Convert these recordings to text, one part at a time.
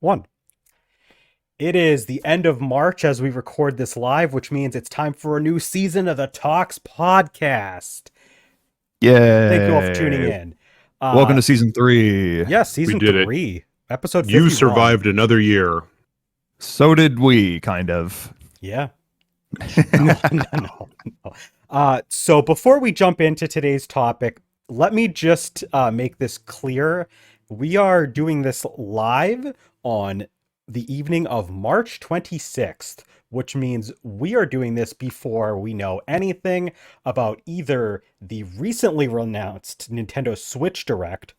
One. It is the end of March as we record this live, which means it's time for a new season of the Talks podcast. Thank you all for tuning Yay. in. Welcome Uh, to season 3. yes, We season did it. 3, episode You 51. survived another year. So did we, kind of. Yeah. No. So before we jump into today's topic, let me just make this clear. We are doing this live on the evening of March 26th, which means we are doing this before we know anything about either the recently announced Nintendo Switch Direct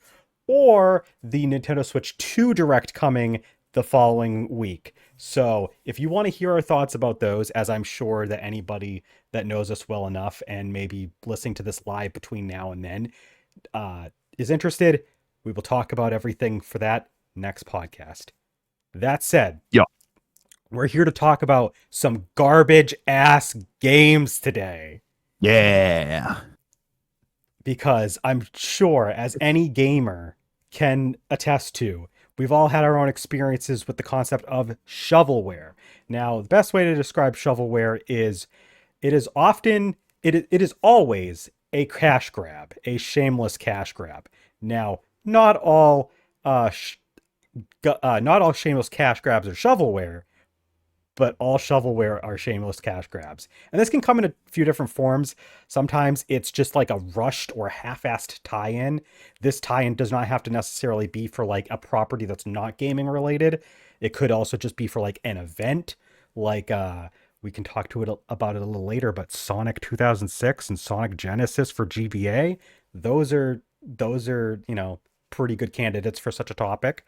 or the Nintendo Switch 2 Direct coming the following week. So if you want to hear our thoughts about those, as I'm sure that anybody that knows us well enough and maybe listening to this live between now and then is interested, we will talk about everything for that next podcast. That said, Yeah. we're here to talk about some garbage ass games today. Yeah. Because I'm sure, as any gamer can attest to, we've all had our own experiences with the concept of shovelware. Now, the best way to describe shovelware is it is always a cash grab, a shameless cash grab. Now, not all shameless cash grabs are shovelware, but all shovelware are shameless cash grabs. And this can come in a few different forms. Sometimes it's just like a rushed or half-assed tie-in. This tie-in does not have to necessarily be for like a property that's not gaming related. It could also just be for like an event. Like we can talk about it a little later, but Sonic 2006 and Sonic Genesis for GBA, those are pretty good candidates for such a topic.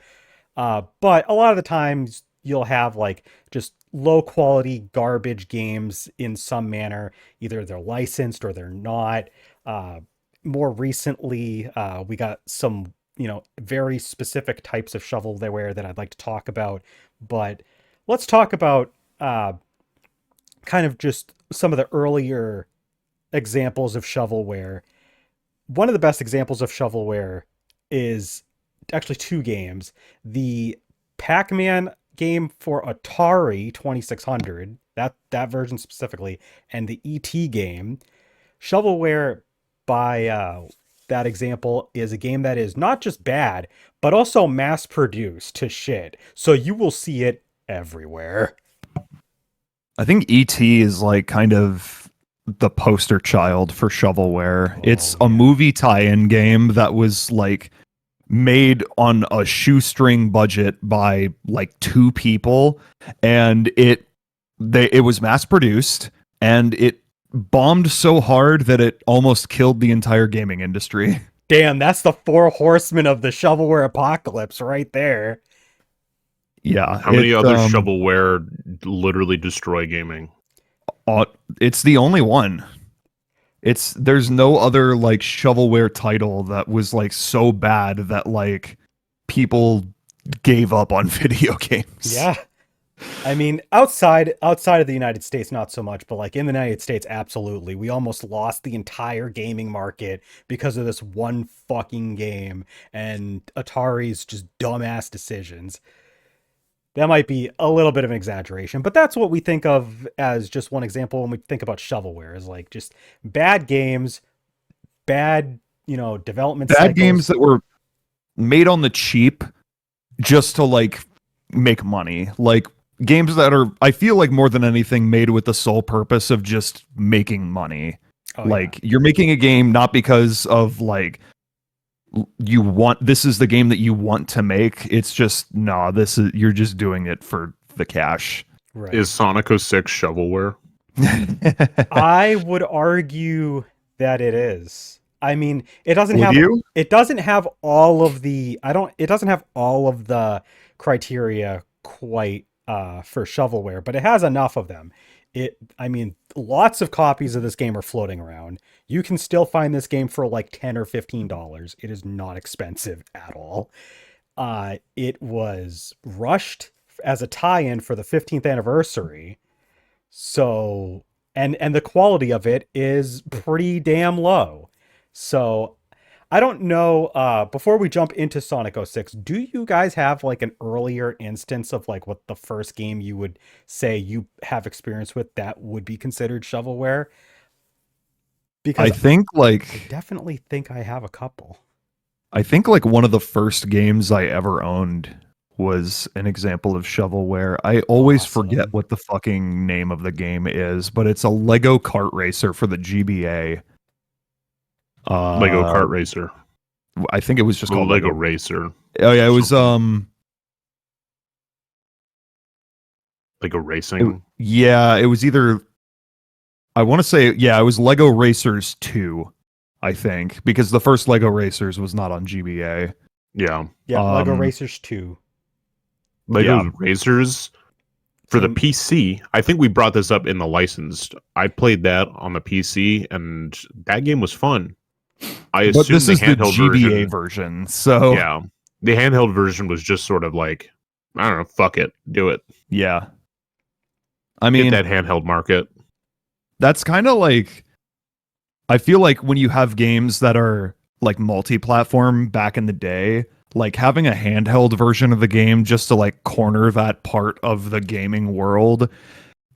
But a lot of the times you'll have like just low quality garbage games in some manner. Either they're licensed or they're not. More recently, we got some, very specific types of shovelware that I'd like to talk about. But let's talk about kind of just some of the earlier examples of shovelware. One of the best examples of shovelware is actually two games. The Pac-Man game for Atari 2600, that version specifically, and the ET game. Shovelware, by that example, is a game that is not just bad, but also mass produced to shit. So you will see it everywhere. I think E.T. is like kind of the poster child for shovelware. It's a movie tie-in game that was like made on a shoestring budget by like two people, and it was mass produced, and it bombed so hard that it almost killed the entire gaming industry. Damn, that's the four horsemen of the shovelware apocalypse right there. Yeah. How many other shovelware literally destroy gaming? It's the only one. There's no other like shovelware title that was like so bad that like people gave up on video games. Yeah. I mean, outside of the United States, not so much, but like in the United States, absolutely. We almost lost the entire gaming market because of this one fucking game and Atari's just dumbass decisions. That might be a little bit of an exaggeration, but that's what we think of as just one example when we think about shovelware, is like just bad games, bad, development Bad cycles. games that were made on the cheap just to like make money. Like games that are, I feel like more than anything, made with the sole purpose of just making money. Oh, like you're making a game not because of like this is the game that you want to make. It's just you're just doing it for the cash. Right. Is Sonic 06 shovelware? I would argue that it is. I mean, it doesn't have all of the criteria quite for shovelware, but it has enough of them. Lots of copies of this game are floating around. You can still find this game for like $10 or $15. It is not expensive at all. It was rushed as a tie-in for the 15th anniversary. So, and the quality of it is pretty damn low. So I don't know, before we jump into Sonic 06, do you guys have like an earlier instance of like what the first game you would say you have experience with that would be considered shovelware? I Because think I like definitely think I have a couple. one of the first games I ever owned was an example of shovelware. I always forget Awesome. what the fucking name of the game is, but it's a Lego kart racer for the GBA. Lego Uh, Kart Racer. I think it was just called Lego Lego. Racer. Oh yeah, it was Something. Lego Racing. yeah, it was either I want to say yeah, it was Lego Racers 2, I think, because the first Lego Racers was not on GBA. Yeah. Yep, Lego Um Racers 2 yeah. Lego Racers for the came. PC. I think we brought this up in the licensed. I played that on the PC, and that game was fun. I But assume this the is the handheld GBA version. version. So Yeah, the handheld version was just sort of like, I don't know, fuck it, do it, yeah. I hit mean, that handheld market. that's kind of like I feel like when you have games that are like multi-platform back in the day, like having a handheld version of the game just to like corner that part of the gaming world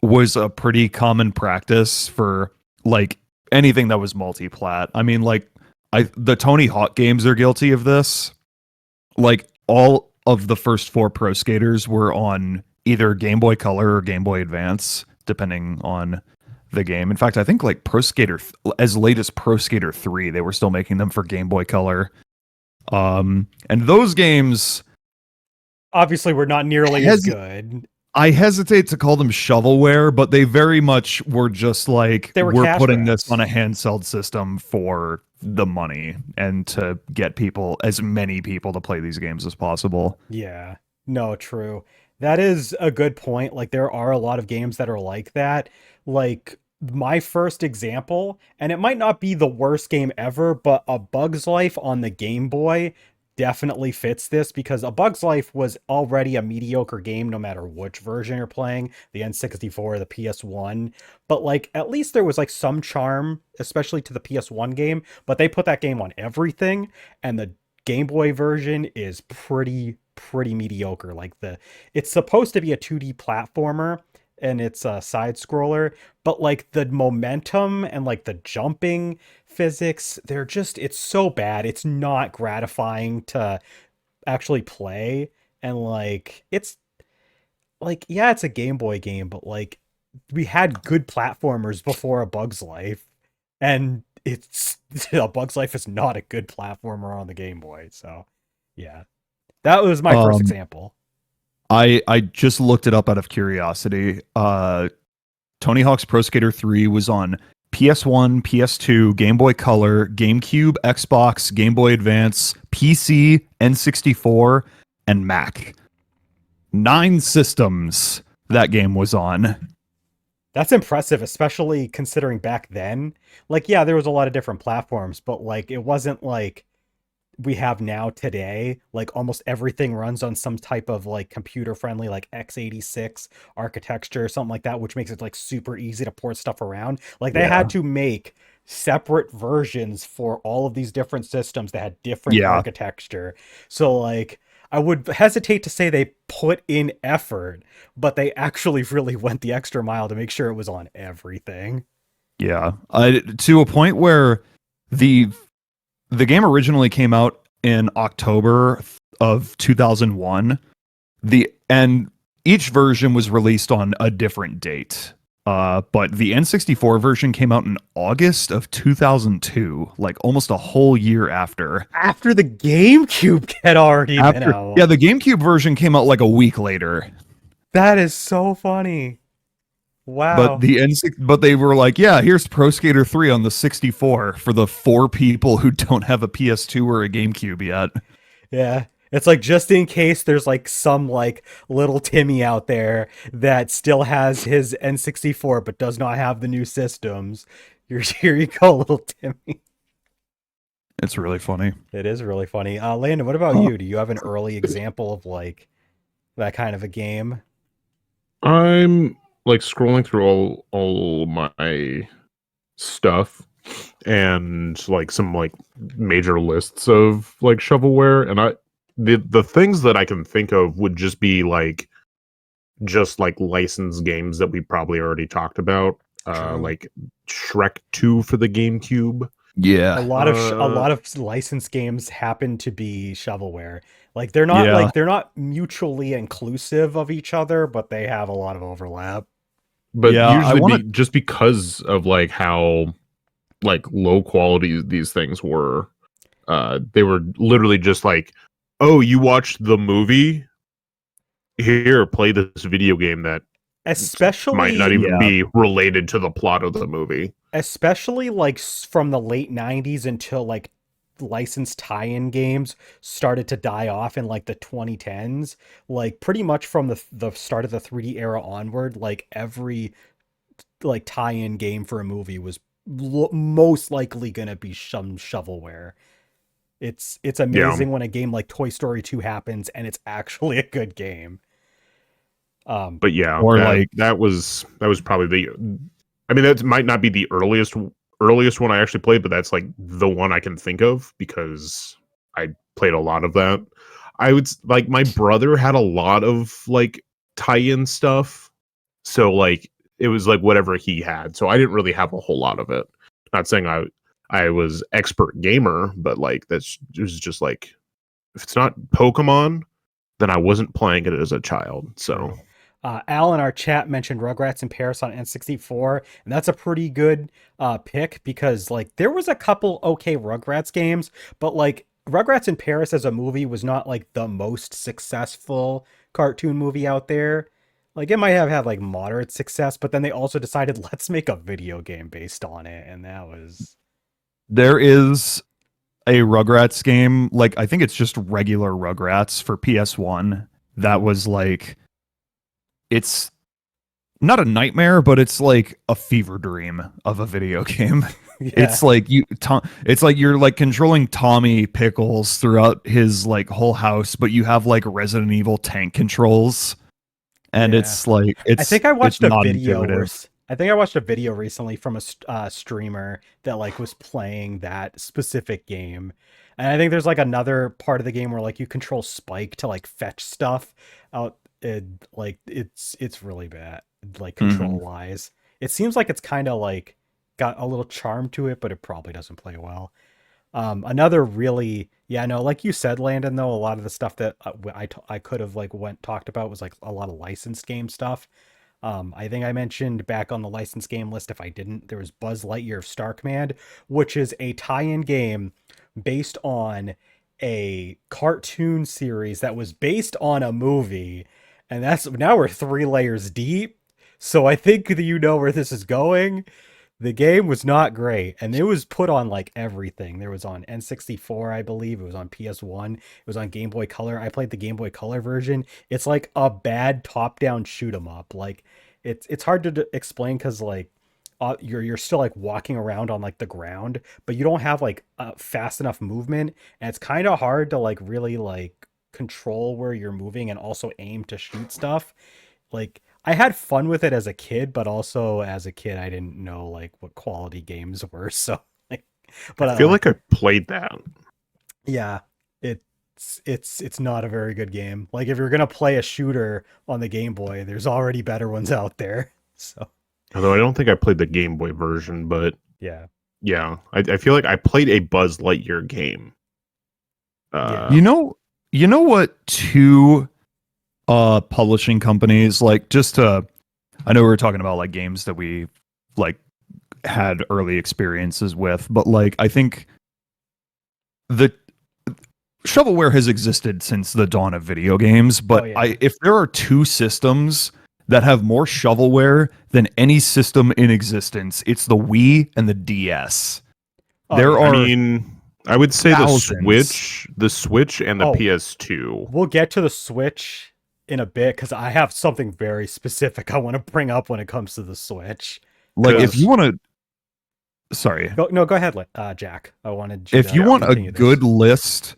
was a pretty common practice for like anything that was multi-plat. I mean, like the Tony Hawk games are guilty of this. Like all of the first four Pro Skaters were on either Game Boy Color or Game Boy Advance, depending on the game. In fact, I think like as late as Pro Skater 3, they were still making them for Game Boy Color. And those games, Obviously, we're not nearly as good. I hesitate to call them shovelware, but they very much were just like, They were we're cash putting this grabs. on a handheld system for the money and to get as many people to play these games as possible. Yeah. No, true. That is a good point. Like there are a lot of games that are like that. Like my first example, and it might not be the worst game ever, but A Bug's Life on the Game Boy definitely fits this because A Bug's Life was already a mediocre game no matter which version you're playing, the N64, the PS1. But like at least there was like some charm, especially to the PS1 game, but they put that game on everything and the Game Boy version is pretty mediocre. Like it's supposed to be a 2D platformer and it's a side scroller, but like the momentum and like the jumping physics, it's so bad. It's not gratifying to actually play. And like it's like yeah, it's a Game Boy game, but like we had good platformers before A Bug's Life, and it's A Bug's Life is not a good platformer on the Game Boy. So yeah, that was my first Um, example. I just looked it up out of curiosity. Tony Hawk's Pro Skater 3 was on PS1, PS2, Game Boy Color, GameCube, Xbox, Game Boy Advance, PC, N64, and Mac. 9 systems that game was on. That's impressive, especially considering back then. Like, yeah, there was a lot of different platforms, but like it wasn't like we have now today. Like almost everything runs on some type of like computer friendly like x86 architecture or something like that, which makes it like super easy to port stuff around. Like they Yeah. had to make separate versions for all of these different systems that had different Yeah. architecture. So like I would hesitate to say they put in effort, but they actually really went the extra mile to make sure it was on everything. Yeah. To a point where the the game originally came out in October of 2001. And each version was released on a different date. But the N64 version came out in August of 2002, like almost a whole year after. After the GameCube had already been out. Yeah, the GameCube version came out like a week later. That is so funny. But Wow. but they were like, yeah, here's Pro Skater 3 on the 64 for the 4 people who don't have a PS2 or a GameCube yet. Yeah. It's like just in case there's like some like little Timmy out there that still has his N64 but does not have the new systems. Here you go, little Timmy. It's really funny. It is really funny. Landon, what about you? Do you have an early example of like that kind of a game? I'm like scrolling through all my stuff and like some like major lists of like shovelware, and the things that I can think of would just be like just like licensed games that we probably already talked about, True. like Shrek 2 for the GameCube. Yeah. A lot of licensed games happen to be shovelware. Like Yeah. they're not mutually inclusive of each other, but they have a lot of overlap. But Yeah, I usually wanna just because of like how like low quality these things were, they were literally just like, oh, you watched the movie, here, play this video game that might not Especially even yeah. be related to the plot of the movie. especially like from the late 90s until like licensed tie-in games started to die off in like the 2010s. Like pretty much from the start of the 3D era onward, like every like tie-in game for a movie was most likely going to be some shovelware. It's Yeah. amazing when a game like Toy Story 2 happens and it's actually a good game. But yeah, Or like that was probably the, I mean, that might not be the earliest one I actually played, but that's like the one I can think of because I played a lot of that. I would like my brother had a lot of like tie-in stuff, so like it was like whatever he had. So I didn't really have a whole lot of it. Not saying I was expert gamer, but like it was just like if it's not Pokemon, then I wasn't playing it as a child. So. Al in our chat mentioned Rugrats in Paris on N64, and that's a pretty good pick because like there was a couple okay Rugrats games, but like Rugrats in Paris as a movie was not like the most successful cartoon movie out there. Like it might have had like moderate success, but then they also decided let's make a video game based on it, and that was there is a Rugrats game, like I think it's just regular Rugrats for PS1 that was like it's not a nightmare, but it's like a fever dream of a video game. yeah. It's like it's like you're like controlling Tommy Pickles throughout his like whole house, but you have like Resident Evil tank controls, and Yeah. it's like I think I watched it's a not video where intuitive. I think I watched a video recently from a streamer that like was playing that specific game. And I think there's like another part of the game where like you control Spike to like fetch stuff out. Like it's really bad like control Mhm. wise. It seems like it's kind of like got a little charm to it, but it probably doesn't play well. Another really, yeah, no, like you said, Landon, though, a lot of the stuff that I could have like talked about was like a lot of licensed game stuff. I think I mentioned back on the licensed game list, if I didn't, there was Buzz Lightyear of Star Command, which is a tie-in game based on a cartoon series that was based on a movie. And that's now we're 3 layers deep. So I think that you know where this is going. The game was not great, and it was put on like everything. There was on N64, I believe. It was on PS1. It was on Game Boy Color. I played the Game Boy Color version. It's like a bad top-down shoot 'em up. Like it's hard to explain because like you're still like walking around on like the ground, but you don't have like fast enough movement, and it's kind of hard to like really like control where you're moving and also aim to shoot stuff. Like I had fun with it as a kid, but also as a kid I didn't know like what quality games were. So like, I but feel like I played that. yeah, it's not a very good game. Like if you're gonna play a shooter on the Game Boy, there's already better ones out there. So Although I don't think I played the Game Boy version, but yeah, yeah, I feel like I played a Buzz Lightyear game. yeah. You know what two publishing companies like just to I know we were talking about like games that we like had early experiences with, but like I think the shovelware has existed since the dawn of video games, but Oh, yeah. if there are two systems that have more shovelware than any system in existence, it's the Wii and the DS. Oh, There yeah. I are mean, I would say thousands. the Switch and the Oh. PS2. We'll get to the Switch in a bit because I have something very specific I want to bring up when it comes to the Switch. Like if Because- you want to sorry. Go ahead, Jack. I wanted you If to you want a continue this. good list,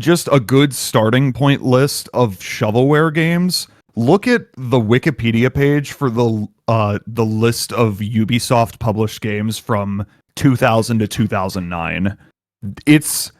just a good starting point list of shovelware games, look at the Wikipedia page for the list of Ubisoft published games from 2000 to 2009. It's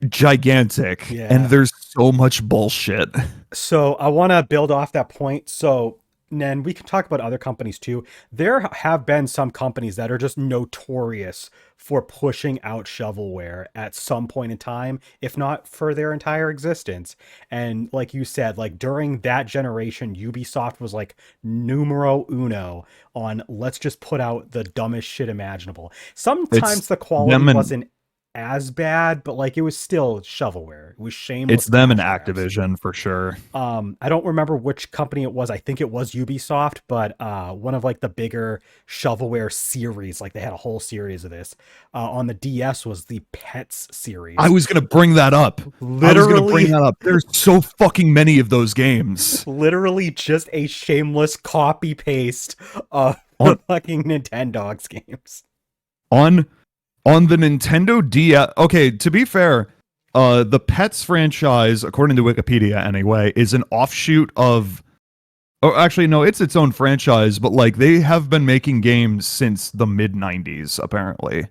gigantic, Yeah. and there's so much bullshit. So I want to build off that point. So then we can talk about other companies too. There have been some companies that are just notorious for pushing out shovelware at some point in time, if not for their entire existence. And like you said, like during that generation, Ubisoft was like numero uno on let's just put out the dumbest shit imaginable. Sometimes It's the quality them and wasn't as bad, but like it was still shovelware. It was shameless. it's them and cash grabs. Activision for sure. I don't remember which company it was. I think it was Ubisoft, but one of like the bigger shovelware series, like they had a whole series of this on the DS, was the Pets series. I was gonna bring that up. There's so fucking many of those games. Literally just a shameless copy paste of the fucking Nintendogs games. On the Nintendo DS. Okay, to be fair, the Pets franchise, according to Wikipedia anyway, is an offshoot of. Oh, actually, no, it's its own franchise, but like they have been making games since the mid '90s, apparently.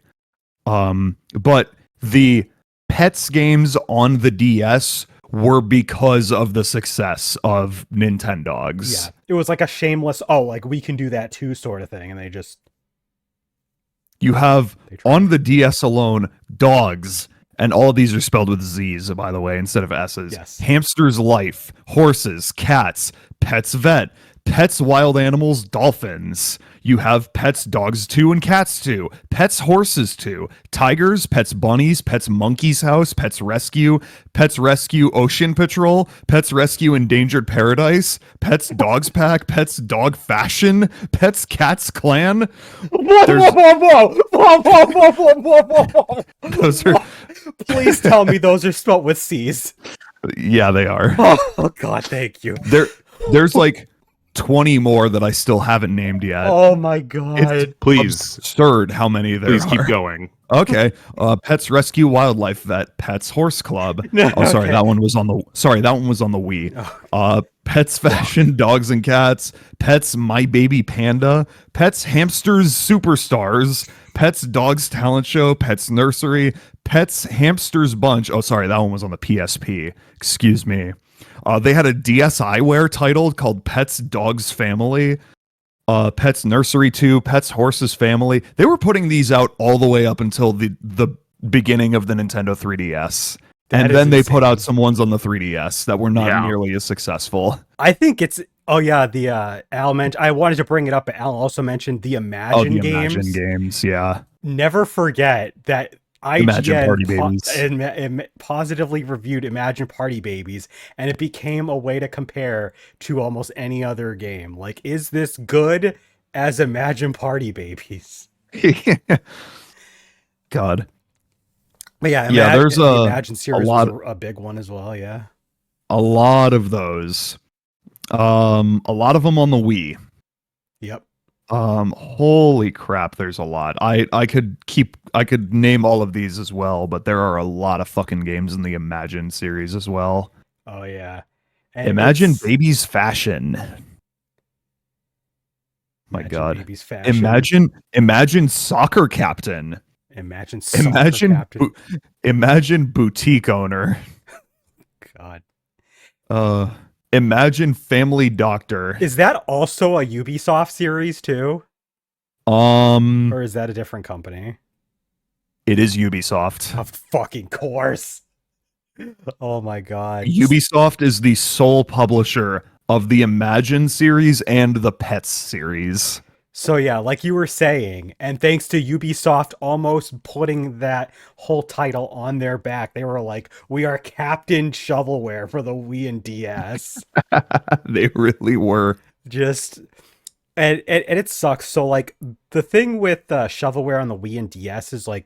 But the Pets games on the DS were because of the success of Nintendogs. Yeah, it was like a shameless, oh, like we can do that too, sort of thing, and they just. You have on the DS alone dogs, and all of these are spelled with Z's, by the way, instead of S's. Yes. Hamster's Life, horses, cats, Pets Vet, Pets Wild Animals, dolphins. You have Pets Dogs 2 and Cats 2, Pets Horses 2, Tigers, Pets Bunnies, Pets Monkey's House, Pets Rescue Ocean Patrol, Pets Rescue Endangered Paradise, Pets Dogs Pack, Pets Dog Fashion, Pets Cats Clan. Those are. Please tell me those are spelled with C's. Yeah, they are. Oh God, thank you. There's like 20 more that I still haven't named yet. Oh my God. It's Please. absurd how many there Please are. keep going. Okay. Pets Rescue Wildlife Vet, Pets Horse Club. Oh, sorry, Okay. that one was on the Wii. Pets Fashion Dogs and Cats, Pets My Baby Panda, Pets Hamsters Superstars, Pets Dogs Talent Show, Pets Nursery, Pets Hamsters Bunch. Oh, sorry, that one was on the PSP. Excuse me. They had a DSiWare title called Pets Dogs Family. Pets Nursery 2, Pets Horses Family. They were putting these out all the way up until the beginning of the Nintendo 3DS. That And is then they insane. put out some ones on the 3DS that were not Yeah. nearly as successful. I think it's. Oh yeah, the Al mentioned. I wanted to bring it up, but Al also mentioned the Imagine games. Imagine games, yeah. Never forget that Imagine Party Babies. positively reviewed Imagine Party Babies, and it became a way to compare to almost any other game. Like, is this good as Imagine Party Babies? God. But yeah, Yeah, there's the a Imagine series lot- was a big one as well. Yeah. A lot of those. A lot of them on the Wii. Yep. Holy crap, there's a lot. I could name all of these as well, but there are a lot of fucking games in the Imagine series as well. Oh yeah. And Imagine it's- Baby's Fashion. My Imagine God. Baby's Fashion. Imagine Soccer Captain. Imagine Soccer Captain. Imagine Boutique Owner. God. Imagine Family Doctor. Is that also a Ubisoft series too? It Or is that a different company? is Ubisoft. Of fucking course. Oh my God. Ubisoft is the sole publisher of the Imagine series and the Pets series. So yeah, like you were saying, and thanks to Ubisoft almost putting that whole title on their back, they were like, we are Captain Shovelware for the Wii and DS. They really were. Just and it sucks. So like the thing with shovelware on the Wii and DS is like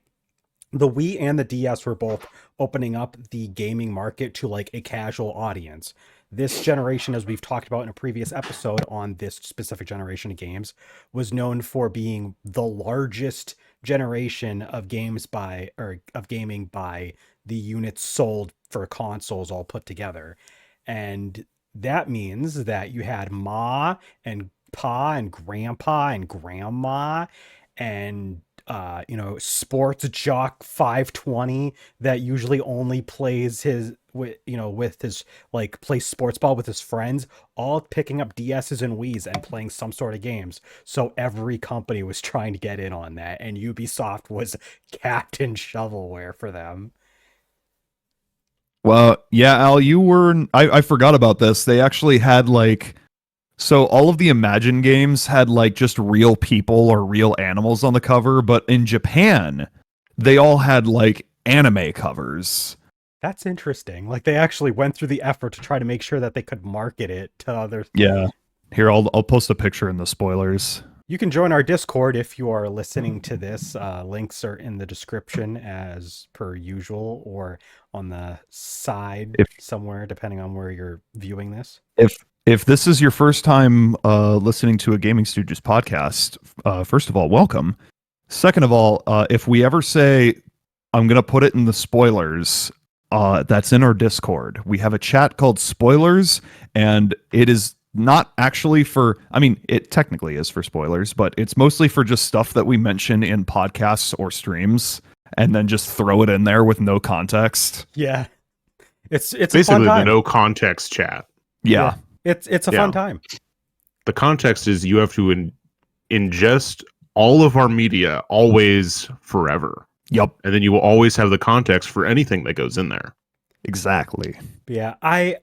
the Wii and the DS were both opening up the gaming market to like a casual audience. This generation, as we've talked about in a previous episode on this specific generation of games, was known for being the largest generation of gaming by the units sold for consoles all put together. And that means that you had Ma and Pa and Grandpa and Grandma and sports jock 520 that usually only plays with his like plays sports ball with his friends, all picking up DSs and Wii's and playing some sort of games. So every company was trying to get in on that, and Ubisoft was Captain Shovelware for them. Well, yeah, Al, I forgot about this. They actually had like, so all of the Imagine games had like just real people or real animals on the cover, but in Japan, they all had like anime covers. That's interesting. Like they actually went through the effort to try to make sure that they could market it to others. Yeah. Here, I'll post a picture in the spoilers. You can join our Discord if you are listening to this. Links are in the description as per usual, or on the side somewhere, depending on where you're viewing this. If this is your first time listening to a Gaming Stooges podcast, first of all, welcome. Second of all, if we ever say I'm gonna put it in the spoilers, that's in our Discord. We have a chat called Spoilers, and it is not actually for, I mean, it technically is for spoilers, but it's mostly for just stuff that we mention in podcasts or streams, and then just throw it in there with no context. Yeah, it's basically a fun time. The no context chat. Yeah. It's a fun time. The context is you have to ingest all of our media always forever. Yep. And then you will always have the context for anything that goes in there. Exactly. Yeah, I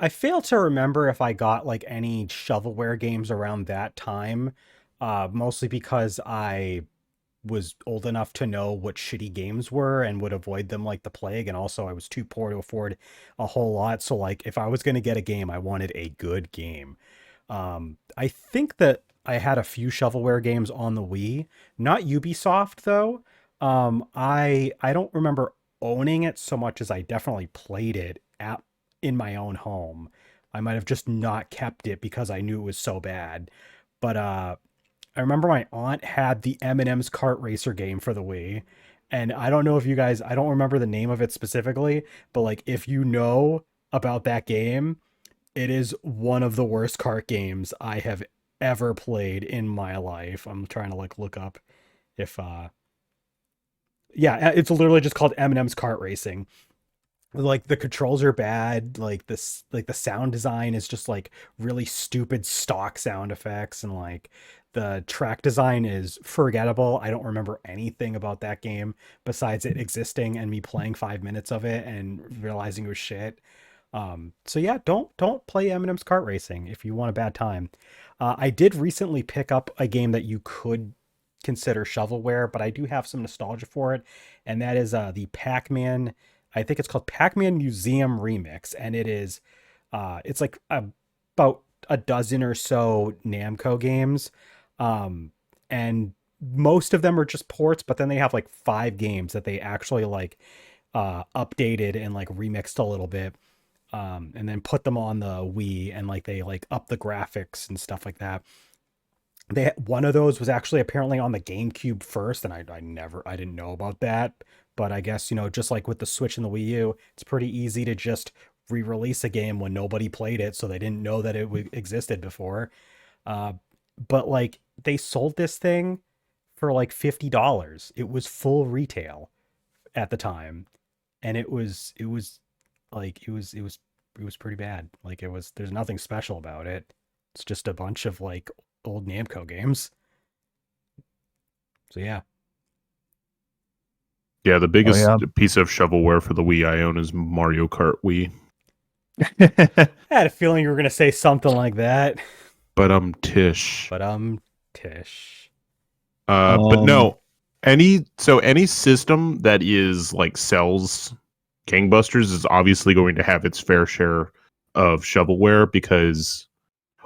fail to remember if I got like any shovelware games around that time, mostly because I was old enough to know what shitty games were and would avoid them like the plague, and also I was too poor to afford a whole lot, so like if I was going to get a game, I wanted a good game. I think that I had a few shovelware games on the Wii, not Ubisoft though. I don't remember owning it so much as I definitely played it in my own home. I might have just not kept it because I knew it was so bad. But I remember my aunt had the M&M's Kart Racer game for the Wii. And I don't know if you guys, I don't remember the name of it specifically, but like if you know about that game, it is one of the worst kart games I have ever played in my life. I'm trying to like look up if yeah, it's literally just called M&M's Kart Racing. Like the controls are bad, like this, like the sound design is just like really stupid stock sound effects, and like the track design is forgettable. I don't remember anything about that game besides it existing and me playing 5 minutes of it and realizing it was shit. So yeah, don't play M&M's Kart Racing if you want a bad time. I did recently pick up a game that you could consider shovelware, but I do have some nostalgia for it, and that is the Pac-Man. I think it's called Pac-Man Museum Remix, and it is it's like about a dozen or so Namco games, and most of them are just ports, but then they have like 5 games that they actually like updated and like remixed a little bit, and then put them on the Wii, and like they like up the graphics and stuff like that. One of those was actually apparently on the GameCube first, and I didn't know about that. But I guess, just like with the Switch and the Wii U, it's pretty easy to just re-release a game when nobody played it, so they didn't know that it existed before. But like they sold this thing for like $50. It was full retail at the time, and it was pretty bad. Like there's nothing special about it. It's just a bunch of like old Namco games. So yeah. Yeah, the biggest piece of shovelware for the Wii I own is Mario Kart Wii. I had a feeling you were going to say something like that. But Tish. Tish. But no, any system that is like sells gangbusters is obviously going to have its fair share of shovelware, because,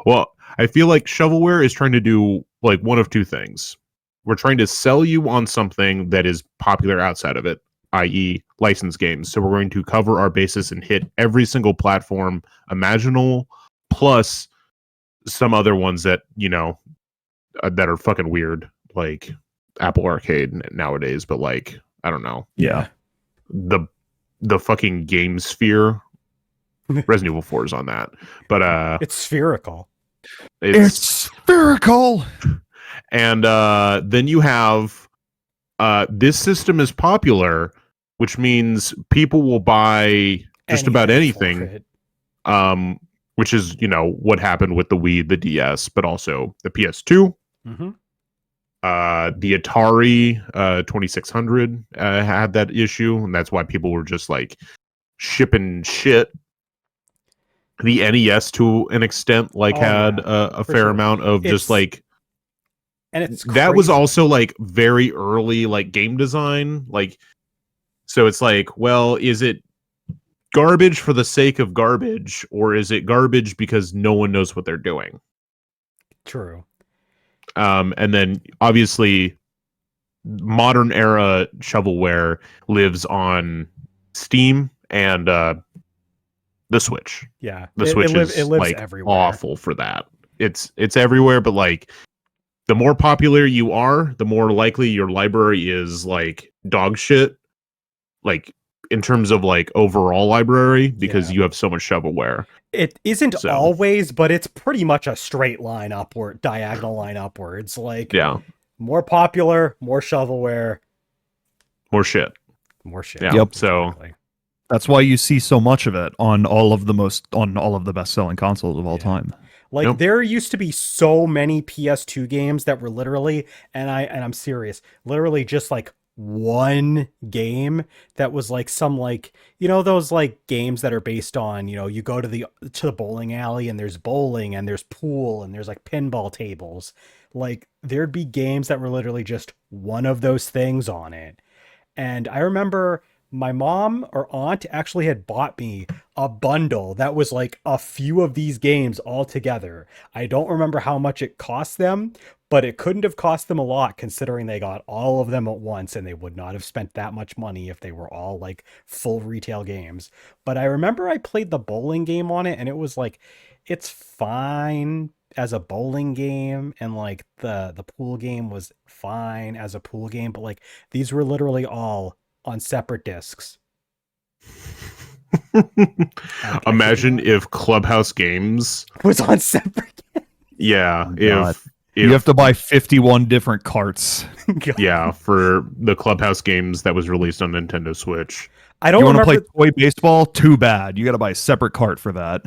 well, I feel like shovelware is trying to do like one of two things. We're trying to sell you on something that is popular outside of it, i.e. licensed games. So we're going to cover our bases and hit every single platform imaginable, plus some other ones that, that are fucking weird, like Apple Arcade nowadays, but like, I don't know. Yeah. The fucking game sphere. Resident Evil 4 is on that. But it's spherical. It's spherical. And then you have this system is popular, which means people will buy just about Anything for anything. it. Which is, what happened with the Wii, the DS, but also the PS2. Mm-hmm. The Atari 2600 had that issue, and that's why people were just like shipping shit. The NES, to an extent, had a fair sure. amount of just like, and it's that was crazy. also like very early like game design, like, so it's like, well, is it garbage for the sake of garbage, or is it garbage because no one knows what they're doing? True. And then obviously modern era shovelware lives on Steam and the Switch. Yeah, The it Switch lives is like everywhere. awful for that. It's everywhere, but like the more popular you are, the more likely your library is like dog shit, like in terms of like overall library, because you have so much shovelware. It isn't So, always, but it's pretty much a straight line upward, diagonal line upwards. Like, yeah, more popular, more shovelware, more shit. more shit. Yeah. Yep. So Exactly. That's why you see so much of it on all of the best-selling consoles of all time. Like, Yep. there used to be so many PS2 games that were literally, and I'm serious, literally just like one game that was like some, like, those like games that are based on, you go to the bowling alley and there's bowling and there's pool and there's like pinball tables. Like, there'd be games that were literally just one of those things on it. And I remember my mom or aunt actually had bought me a bundle that was like a few of these games all together. I don't remember how much it cost them, but it couldn't have cost them a lot considering they got all of them at once, and they would not have spent that much money if they were all like full retail games. But I remember I played the bowling game on it, and it was like, it's fine as a bowling game, and like the pool game was fine as a pool game, but like these were literally all on separate discs. Imagine if Clubhouse Games Was on separate. Yeah, God. if You have to buy 51 different carts. yeah, for the Clubhouse Games that was released on Nintendo Switch. I don't You want to remember. play toy baseball? Too bad. You got to buy a separate cart for that.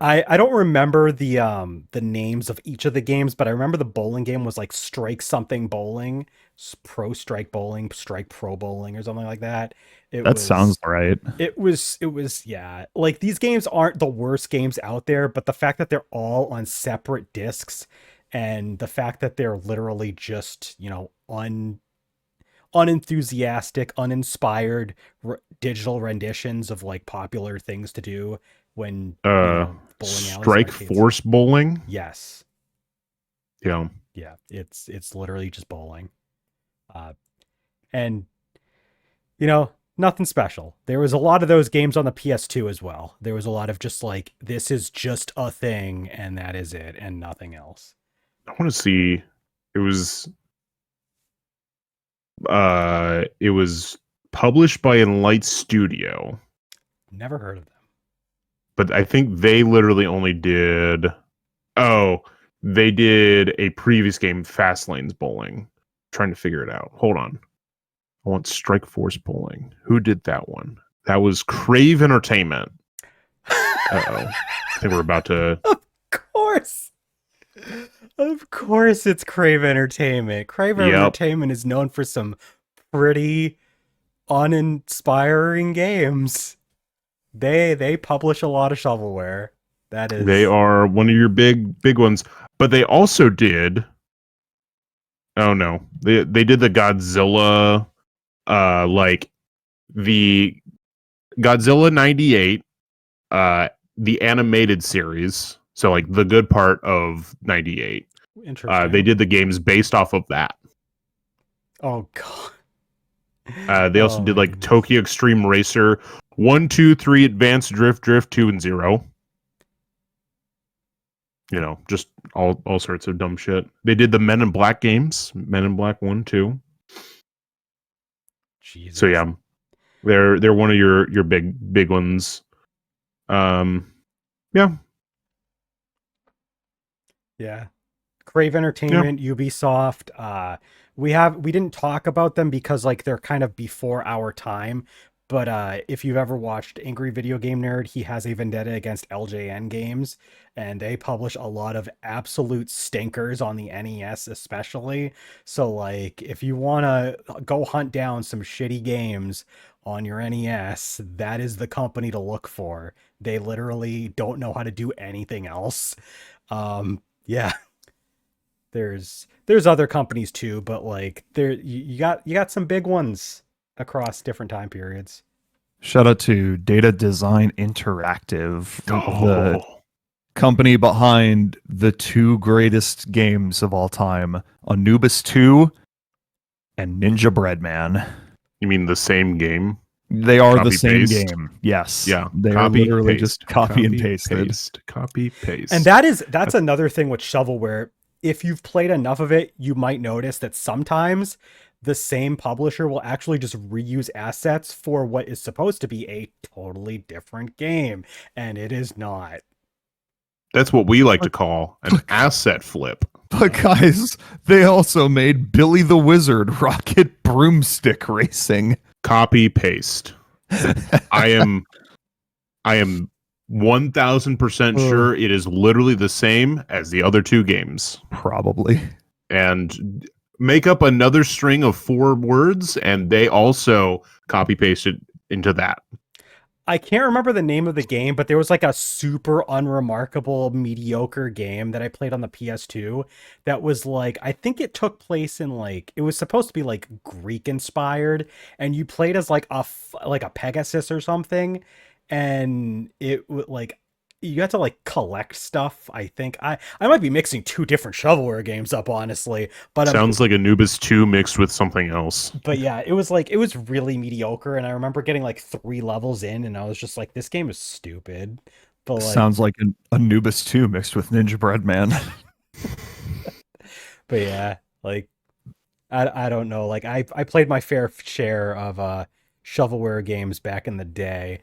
I don't remember the names of each of the games, but I remember the bowling game was like Strike something bowling, Pro Strike Bowling, Strike Pro Bowling, or something like that. Sounds right. It was yeah. Like, these games aren't the worst games out there, but the fact that they're all on separate discs, and the fact that they're literally just, unenthusiastic, uninspired digital renditions of like popular things to do when bowling alleys, Strike arcades. Force Bowling. Yes. Yeah. Yeah. It's literally just bowling. And nothing special. There was a lot of those games on the PS2 as well. There was a lot of just like, this is just a thing and that is it and nothing else. I want to see. It was published by Enlight Studio, Never heard of them. but I think they literally only did. Oh, they did a previous game, Fast Lanes Bowling. Trying to figure it out. Hold on. I want Strike Force Bowling. Who did that one? That was Crave Entertainment. I think we're about to. Of course it's Crave Entertainment. Crave Entertainment is known for some pretty uninspiring games. They publish a lot of shovelware. That is, They are one of your big ones, but they also did. Oh no, they did the Godzilla, like the Godzilla '98, the animated series. So like the good part of '98. Interesting. They did the games based off of that. Oh god. They also did like Tokyo Extreme Racer 1, 2, 3, Advanced Drift, Drift 2, and 0. Just all sorts of dumb shit. They did the Men in Black games, Men in Black 1, 2. Jesus. So yeah, they're one of your big ones. Yeah. Yeah. Crave Entertainment, Ubisoft. We didn't talk about them because like they're kind of before our time. But if you've ever watched Angry Video Game Nerd, he has a vendetta against LJN Games, and they publish a lot of absolute stinkers on the NES, especially. So like, if you want to go hunt down some shitty games on your NES, that is the company to look for. They literally don't know how to do anything else. Yeah. There's other companies too, but like you got some big ones across different time periods. Shout out to Data Design Interactive, the Oh, company behind the two greatest games of all time, Anubis 2 and Ninja Breadman. you mean the same game? They are the Copy, same paste? game. Yes. Yeah, They are copy, literally paste, just copy and pasted. paste, copy, paste. And that's another thing with shovelware. If you've played enough of it, you might notice that sometimes the same publisher will actually just reuse assets for what is supposed to be a totally different game, and it is not. That's what we like to call an asset flip. But guys, they also made Billy the Wizard Rocket Broomstick Racing. Copy, paste. I am 1000% sure it is literally the same as the other two games. Probably. And make up another string of 4 words, and they also copy pasted into that. I can't remember the name of the game, but there was like a super unremarkable, mediocre game that I played on the PS2 that was like, I think it took place in like, it was supposed to be like Greek inspired, and you played as like like a Pegasus or something, and it would like, you had to like collect stuff. I think I might be mixing two different shovelware games up, honestly, but Sounds like Anubis 2 mixed with something else. but yeah, it was really mediocre, and I remember getting like 3 levels in, and I was just like, this game is stupid. But like, Sounds like an Anubis 2 mixed with Ninja Breadman. but yeah, like I don't know. Like I played my fair share of shovelware games back in the day.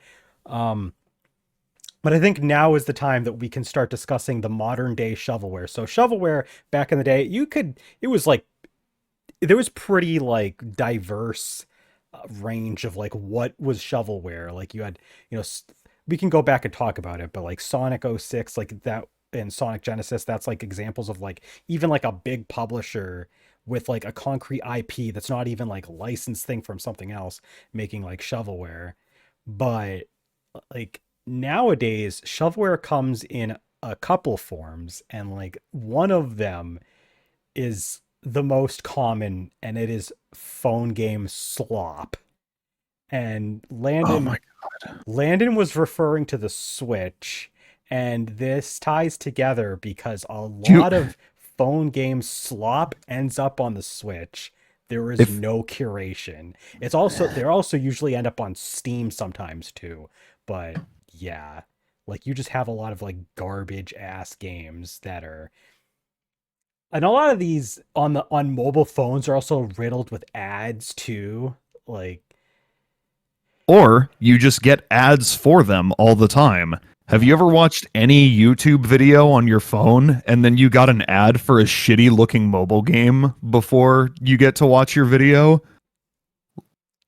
But I think now is the time that we can start discussing the modern day shovelware. So shovelware back in the day, it was like there was pretty like diverse range of like what was shovelware. Like you had, we can go back and talk about it, but like Sonic '06, like that, and Sonic Genesis, that's like examples of like even like a big publisher with like a concrete IP that's not even like licensed thing from something else making like shovelware. But like nowadays, shovelware comes in a couple forms, and like one of them is the most common, and it is phone game slop. And Oh my Landon was referring to the Switch, and this ties together because a You- lot of phone game slop ends up on the Switch. There is If- no curation. It's also they also usually end up on Steam sometimes too. But yeah, like you just have a lot of like garbage ass games that are, and a lot of these on mobile phones are also riddled with ads too. Like, Or you just get ads for them all the time. Have you ever watched any YouTube video on your phone and then you got an ad for a shitty looking mobile game before you get to watch your video?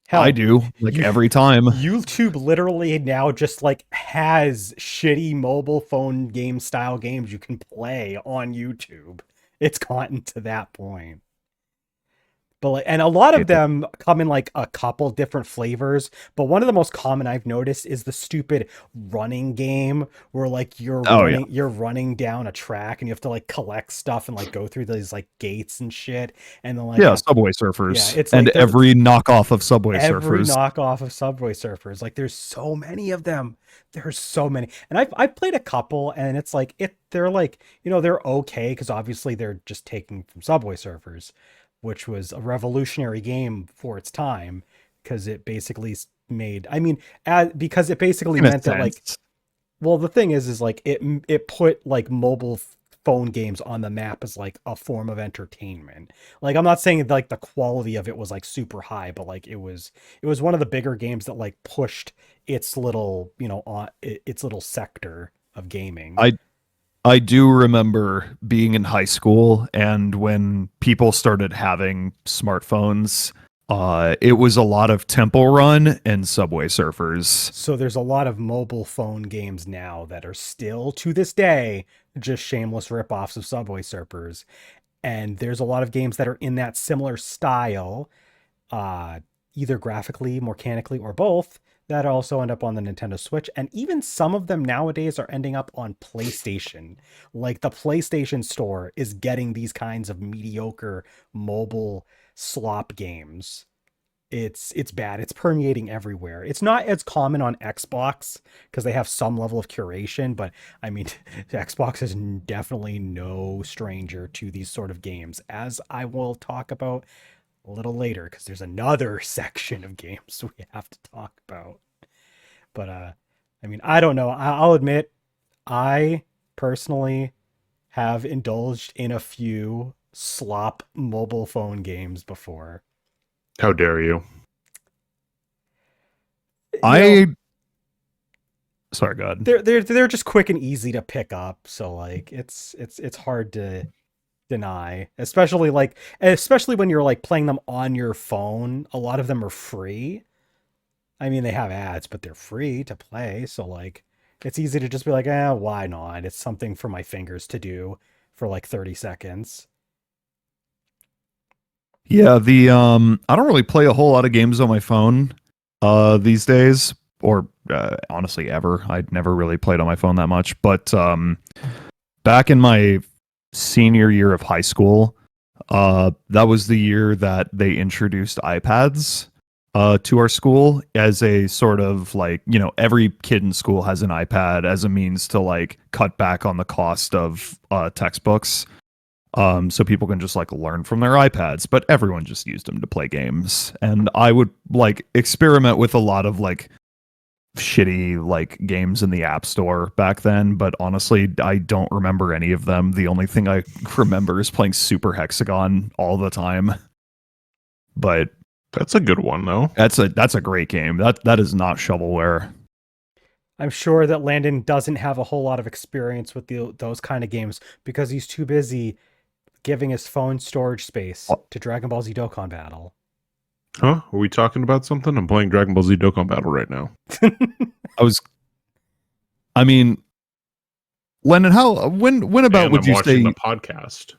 hell, I do, like you- every time. YouTube literally now just like has shitty mobile phone game style games you can play on YouTube. It's gotten to that point. But like, and a lot of them come in like a couple different flavors. But one of the most common I've noticed is the stupid running game where like you're running down a track and you have to like collect stuff and like go through these like gates and shit. And then like Yeah, Subway Surfers. Yeah, it's and like every knockoff of Subway every Surfers. knockoff of Subway Surfers. Like there's so many of them. There's so many. And I've played a couple, and it's like they're like, they're okay because obviously they're just taking from Subway Surfers, which was a revolutionary game for its time because it basically made, because it basically In a meant that like, sense. well, the thing is like it put like mobile phone games on the map as like a form of entertainment. Like I'm not saying like the quality of it was like super high, but like it was one of the bigger games that like pushed its little, on its little sector of gaming. I do remember being in high school, and when people started having smartphones, it was a lot of Temple Run and Subway Surfers. So there's a lot of mobile phone games now that are still, to this day, just shameless ripoffs of Subway Surfers. And there's a lot of games that are in that similar style, either graphically, mechanically, or both, that also end up on the Nintendo Switch. And even some of them nowadays are ending up on PlayStation. Like the PlayStation Store is getting these kinds of mediocre mobile slop games. It's bad. It's permeating everywhere. It's not as common on Xbox because they have some level of curation, but I mean, Xbox is definitely no stranger to these sort of games, as I will talk about a little later because there's another section of games we have to talk about. But I mean, I don't know. I'll admit, I personally have indulged in a few slop mobile phone games before. How dare you? Sorry, God. They're just quick and easy to pick up, so like it's hard to deny, especially when you're like playing them on your phone. A lot of them are free. I mean, they have ads, but they're free to play, so like it's easy to just be like, why not? It's something for my fingers to do for like 30 seconds. Yeah, I don't really play a whole lot of games on my phone these days, or honestly ever. I'd never really played on my phone that much. But back in my senior year of high school, that was the year that they introduced iPads to our school as a sort of like, every kid in school has an iPad as a means to like cut back on the cost of textbooks. So people can just like learn from their iPads, but everyone just used them to play games. And I would like experiment with a lot of like shitty like games in the App Store back then, but honestly, I don't remember any of them. The only thing I remember is playing Super Hexagon all the time. But That's a good one, though. that's a great game. That is not shovelware. I'm sure that Landon doesn't have a whole lot of experience with those kind of games because he's too busy giving his phone storage space to Dragon Ball Z Dokkan Battle. Huh? Are we talking about something? I'm playing Dragon Ball Z Dokkan Battle right now. I mean, Lennon, when about And would I'm you watching say the podcast?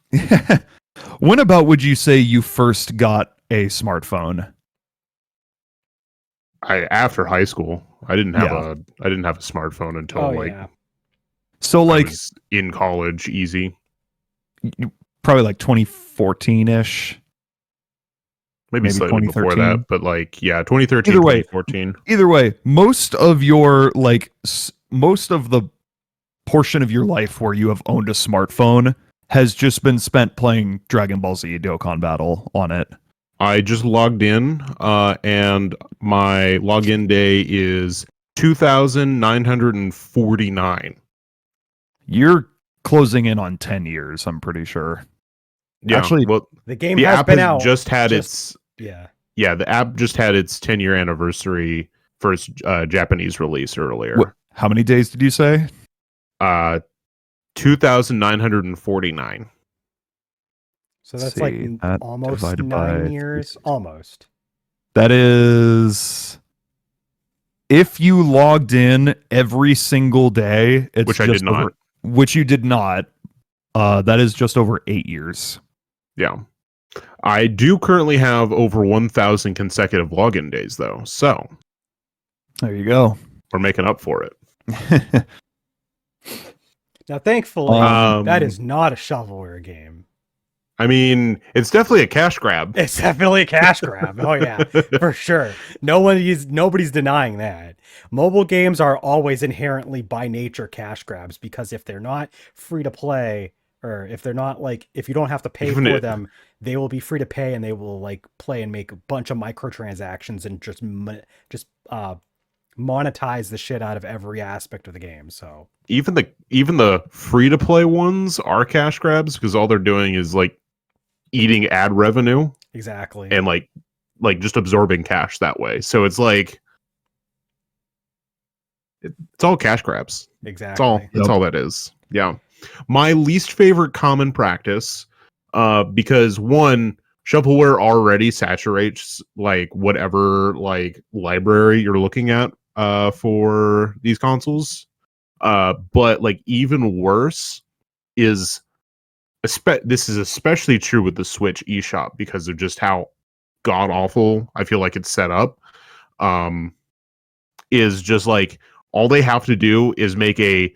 when about would you say you first got a smartphone? After high school, I didn't have a smartphone until So I like was in college. Easy, probably like 2014-ish. maybe slightly before 2013. that, but like 2013, Either way. 2014. Either way, most of your most of the portion of your life where you have owned a smartphone has just been spent playing Dragon Ball Z Dokkan Battle on it. I just logged in, and my login day is 2,949. You're closing in on 10 years, I'm pretty sure. Yeah, Actually, well, The game the has app been has out. just had its Yeah. the app just had its 10-year anniversary for its Japanese release earlier. How many days did you say? 2,949. So that's See, like that almost divided 9 by years. 360. Almost. That is, if you logged in every single day, it's Which I just did not. over, which you did not. That is just over 8 years. Yeah. I do currently have over 1,000 consecutive login days, though. So There you go. we're making up for it. Now, thankfully, Um, that is not a shovelware game. I mean, it's definitely a cash grab. It's definitely a cash grab. Oh yeah, for sure. Nobody's denying that. Mobile games are always inherently by nature cash grabs because if they're not free to play, or if they're not if you don't have to pay Even for it- them, they will be free to pay and they will play and make a bunch of microtransactions and just monetize the shit out of every aspect of the game. So Even the free to play ones are cash grabs because all they're doing is eating ad revenue exactly. and just absorbing cash that way. So it's it's all cash grabs. Exactly. That's all that is. Yeah. My least favorite common practice, because one, shovelware already saturates like whatever like library you're looking at for these consoles. But like even worse is this is especially true with the Switch eShop because of just how god awful I feel like it's set up. Um, is just like all they have to do is make a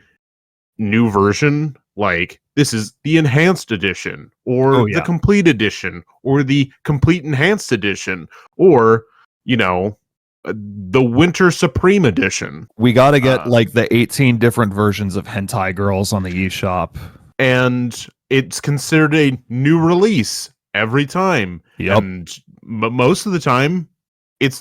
new version, like this is the enhanced edition or Oh the yeah. complete edition or the complete enhanced edition or you know the winter supreme edition. We got to get Uh, like the 18 different versions of hentai girls on the eShop. and it's considered a new release every time. Yep. And most of the time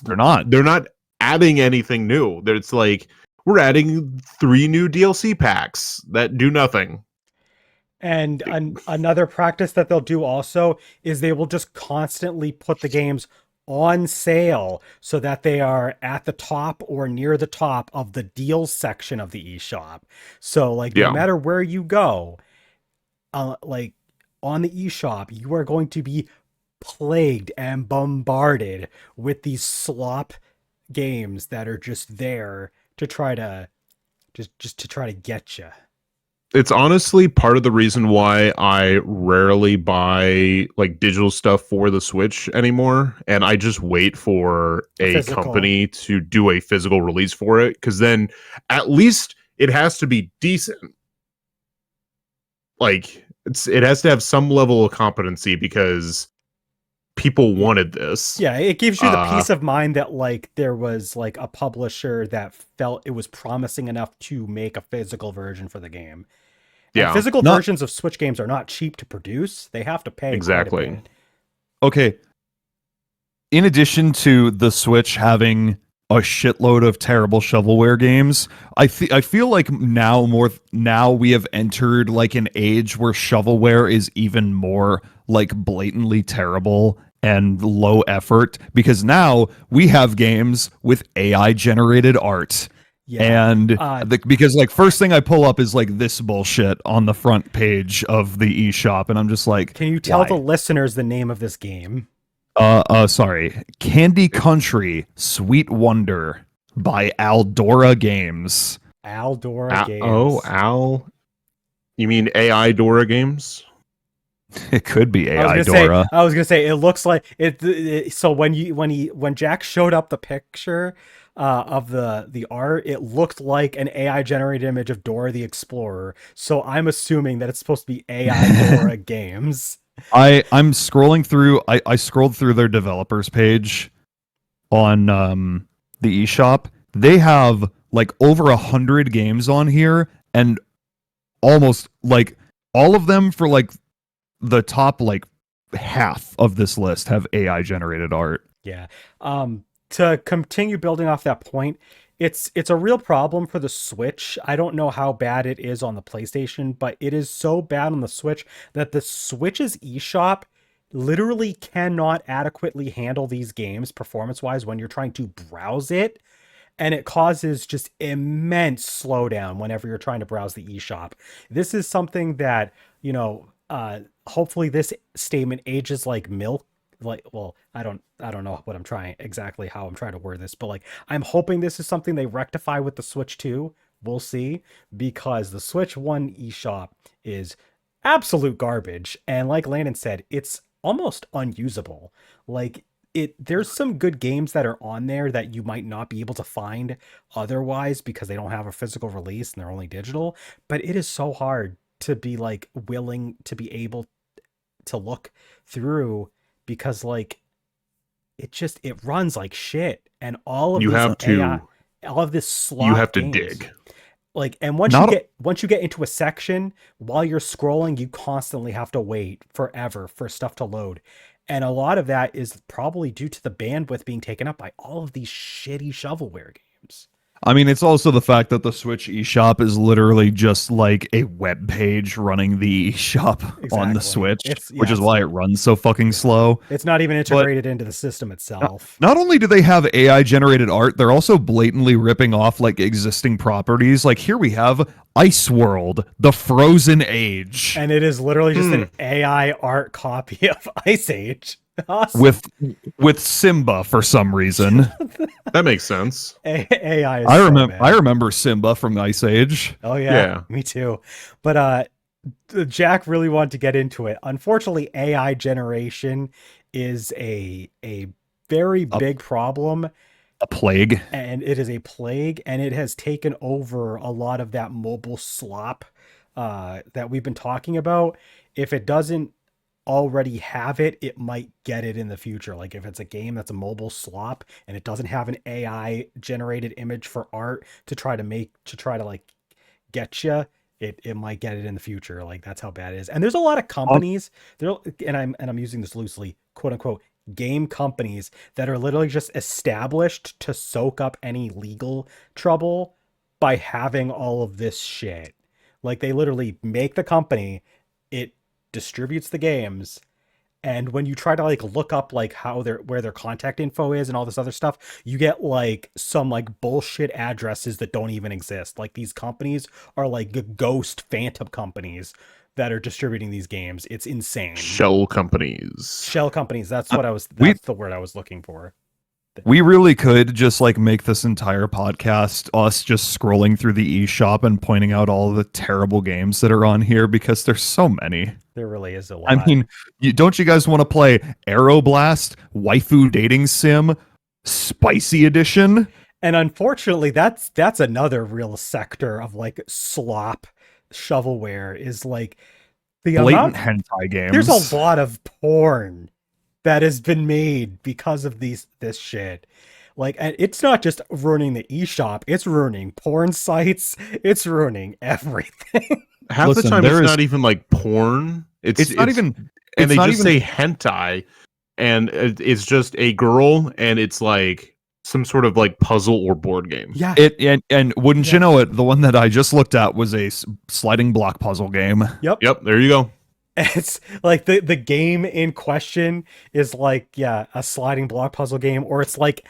They're not. they're not adding anything new. It's like we're adding 3 new DLC packs that do nothing. And another practice that they'll do also is they will just constantly put the games on sale so that they are at the top or near the top of the deals section of the eShop. So like no Yeah. matter where you go, like on the eShop, you are going to be plagued and bombarded with these slop games that are just there to try to just to try to get you. It's honestly part of the reason why I rarely buy like digital stuff for the Switch anymore, and I just wait for a Physical. company to do a physical release for it, because then at least it has to be decent. Like it has to have some level of competency because people wanted this. Yeah, it gives you the peace of mind that like there was like a publisher that felt it was promising enough to make a physical version for the game. And Yeah, physical Not- versions of Switch games are not cheap to produce. They have to pay quite a exactly. bit. Okay. In addition to the Switch having a shitload of terrible shovelware games, I feel like now we have entered like an age where shovelware is even more like blatantly terrible and low effort, because now we have games with AI generated art. Yeah. And because like first thing I pull up is like this bullshit on the front page of the eShop, and I'm just like, Can you tell why? the listeners the name of this game? Sorry. Candy Country Sweet Wonder by Aldora Games. Aldora Games. Oh, Al. You mean AI Dora games? It could be I AI was gonna Dora. say. I was gonna say it looks like it. So when Jack showed up the picture of the art, it looked like an AI generated image of Dora the Explorer. So I'm assuming that it's supposed to be AI Dora Games. I'm scrolling through. I scrolled through their developers page on the eShop. They have like over 100 games on here, and almost like all of them for like the top like half of this list have AI generated art. Yeah. To continue building off that point, it's a real problem for the Switch. I don't know how bad it is on the PlayStation, but it is so bad on the Switch that the Switch's eShop literally cannot adequately handle these games performance-wise when you're trying to browse it. And it causes just immense slowdown whenever you're trying to browse the eShop. This is something that, hopefully this statement ages like milk. Like, well, I don't know what I'm trying exactly how I'm trying to word this, but like I'm hoping this is something they rectify with the Switch 2. We'll see, because the Switch 1 eShop is absolute garbage, and like Landon said, it's almost unusable. Like there's some good games that are on there that you might not be able to find otherwise because they don't have a physical release and they're only digital, but it is so hard to be like willing to be able to look through, because like it runs like shit, and all of You these have to. AI, all of this slop You have to games, dig. like, and once you get into a section, while you're scrolling, you constantly have to wait forever for stuff to load. And a lot of that is probably due to the bandwidth being taken up by all of these shitty shovelware games. I mean, it's also the fact that the Switch eShop is literally just like a web page running the eShop on the Exactly. Switch, It's which is it's why it runs so fucking slow. it's not even But integrated into the system itself. not only do they have AI generated art, they're also blatantly ripping off like existing properties. Like here we have Ice World, the Frozen Age, And it is literally just an AI art copy of Ice Age. Awesome. with Simba for some reason. That makes sense. AI is I so remember bad. I remember Simba from Ice Age. Oh yeah, Yeah. me too. But Jack really wanted to get into it. Unfortunately, AI generation is a very A- big problem, A plague. and it is a plague, and it has taken over a lot of that mobile slop that we've been talking about. If it doesn't already have it, it might get it in the future. Like if it's a game that's a mobile slop and it doesn't have an AI generated image for art to try to like get you, it might get it in the future. Like that's how bad it is. And there's a lot of companies there, and I'm using this loosely, quote unquote, game companies that are literally just established to soak up any legal trouble by having all of this shit. Like they literally make the company, it distributes the games, and when you try to like look up like how their where their contact info is and all this other stuff, you get like some like bullshit addresses that don't even exist. Like these companies are like ghost phantom companies that are distributing these games. It's insane. Shell companies. Shell companies, that's Uh, what I was we- that's the word I was looking for. We really could just like make this entire podcast us just scrolling through the eShop and pointing out all the terrible games that are on here because there's so many. There really is a lot. I mean, don't you guys want to play Aeroblast, Waifu Dating Sim, Spicy Edition? And unfortunately, that's another real sector of like slop shovelware is like the Blatant amount. hentai games. There's a lot of porn that has been made because of this shit. Like, and it's not just ruining the eShop, it's ruining porn sites, it's ruining everything. Half Listen, the time there it's is- not even like porn. It's not even. and it's they not just even- say hentai, and it's just a girl, and it's like some sort of like puzzle or board game. Yeah. It and wouldn't Yeah. you know it? The one that I just looked at was a sliding block puzzle game. Yep, there you go. It's like the game in question is like, yeah, a sliding block puzzle game, or it's like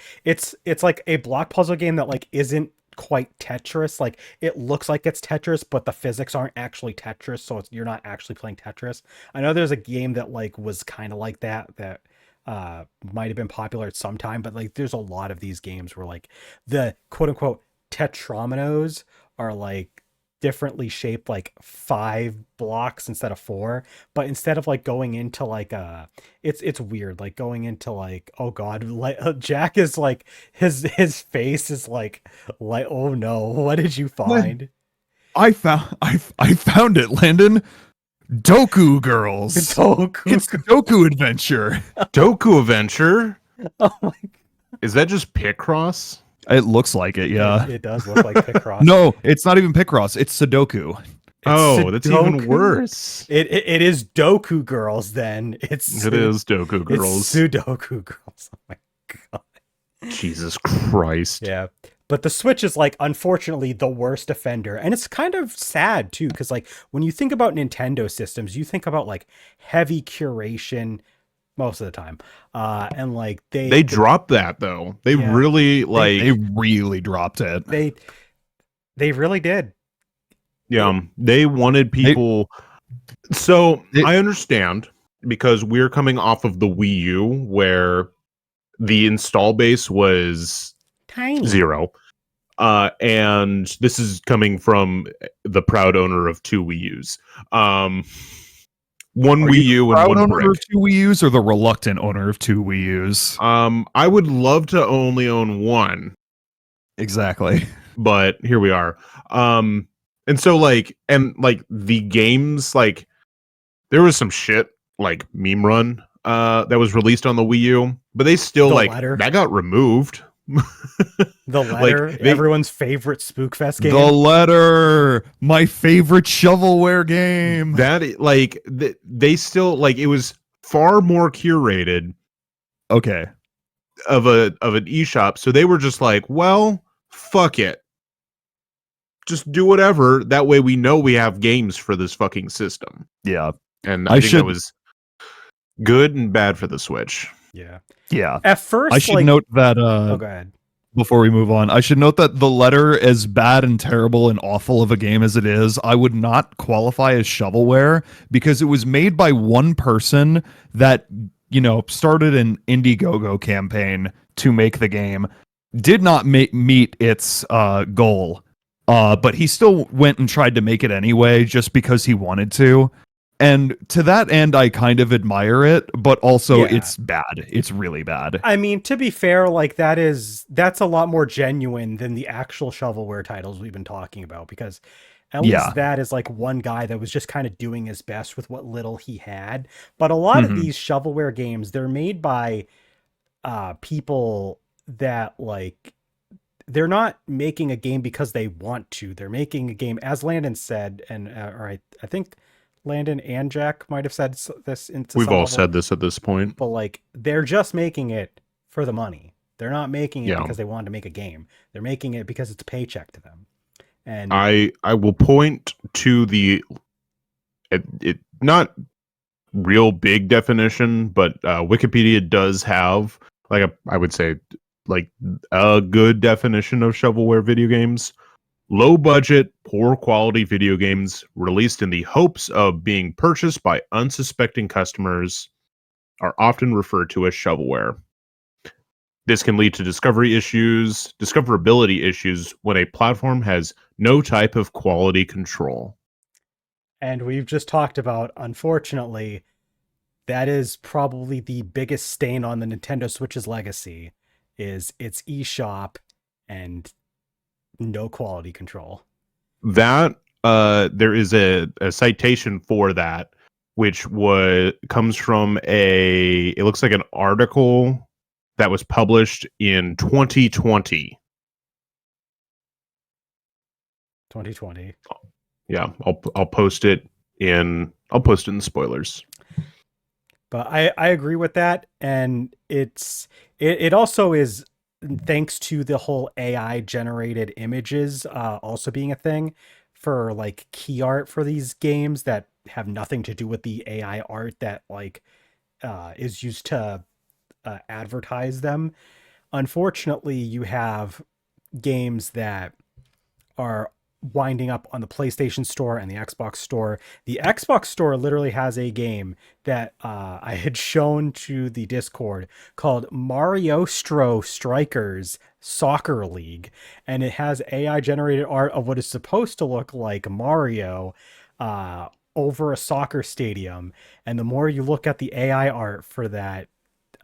a block puzzle game that like isn't quite Tetris. Like it looks like it's Tetris, but the physics aren't actually Tetris, so you're not actually playing Tetris. I know there's a game that like was kind of like that might have been popular at some time, but like there's a lot of these games where like the quote unquote tetrominos are like differently shaped, like 5 blocks instead of 4, but instead of like going into like it's weird, like going into like, oh god, like Jack is like his face is like oh no, what did you find? I found it, Landon. Doku Girls. Doku. It's Doku Adventure. Doku Adventure. Oh my Is that just Picross? It looks like it, yeah. it does look like Picross. No, it's not even Picross. It's Sudoku. Oh, that's even Sudoku? worse. It is Doku Girls then. It is Doku Girls. It's Sudoku Girls. Oh my god. Jesus Christ. Yeah. But the Switch is like, unfortunately, the worst offender. And it's kind of sad too, because like when you think about Nintendo systems, you think about like heavy curation most of the time. And like They dropped that though. They Yeah. really like They really dropped it. they really did. yeah, they wanted people. I understand because we're coming off of the Wii U where the install base was Tiny. 0. And this is coming from the proud owner of 2 Wii U's. One Are Wii you U and Proud one owner brick. of 2 Wii U's or the reluctant owner of 2 Wii U's? I would love to only own one, Exactly. but here we are. And so like the games, like there was some shit like Meme Run that was released on the Wii U, but they still The like Letter. that got removed. The Letter, they- everyone's favorite Spookfest game. The Letter, my favorite shovelware game. That like they still like it was far more curated Okay. of an eShop, so they were just like, well, fuck it. just do whatever. That way we know we have games for this fucking system. Yeah. And I I think should- that was good and bad for the Switch. Yeah. Yeah. At first, I should like, note that oh, go ahead. before we move on, I should note that the letter, as bad and terrible and awful of a game as it is, I would not qualify as shovelware because it was made by one person that, started an Indiegogo campaign to make the game, did not meet its goal, but he still went and tried to make it anyway just because he wanted to. And to that end, I kind of admire it, but also Yeah. it's bad. It's really bad. I mean, to be fair, like that's a lot more genuine than the actual shovelware titles we've been talking about, because at Yeah. least that is like one guy that was just kind of doing his best with what little he had. But a lot of Mhm. these shovelware games, they're made by people that like they're not making a game because they want to. They're making a game, as Landon said, and I think Landon and Jack might have said this into We've some all level, said this at this point. but like they're just making it for the money. They're not making it Yeah. because they wanted to make a game. They're making it because it's a paycheck to them. And I will point to the it not real big definition, but Wikipedia does have I would say like a good definition of shovelware video games. Low budget, poor quality video games released in the hopes of being purchased by unsuspecting customers are often referred to as shovelware. This can lead to discoverability issues when a platform has no type of quality control. And we've just talked about, unfortunately, that is probably the biggest stain on the Nintendo Switch's legacy, is its eShop and no quality control. That there is a citation for that, which comes from it looks like an article that was published in 2020. 2020. Yeah, I'll post it in the spoilers. But I agree with that, and it also is thanks to the whole AI generated images also being a thing for like key art for these games that have nothing to do with the AI art that like is used to advertise them. Unfortunately, you have games that are winding up on the PlayStation Store and the Xbox Store. The Xbox Store literally has a game that I had shown to the Discord called Mario Strikers Soccer League, and it has AI generated art of what is supposed to look like Mario over a soccer stadium. And the more you look at the AI art for that,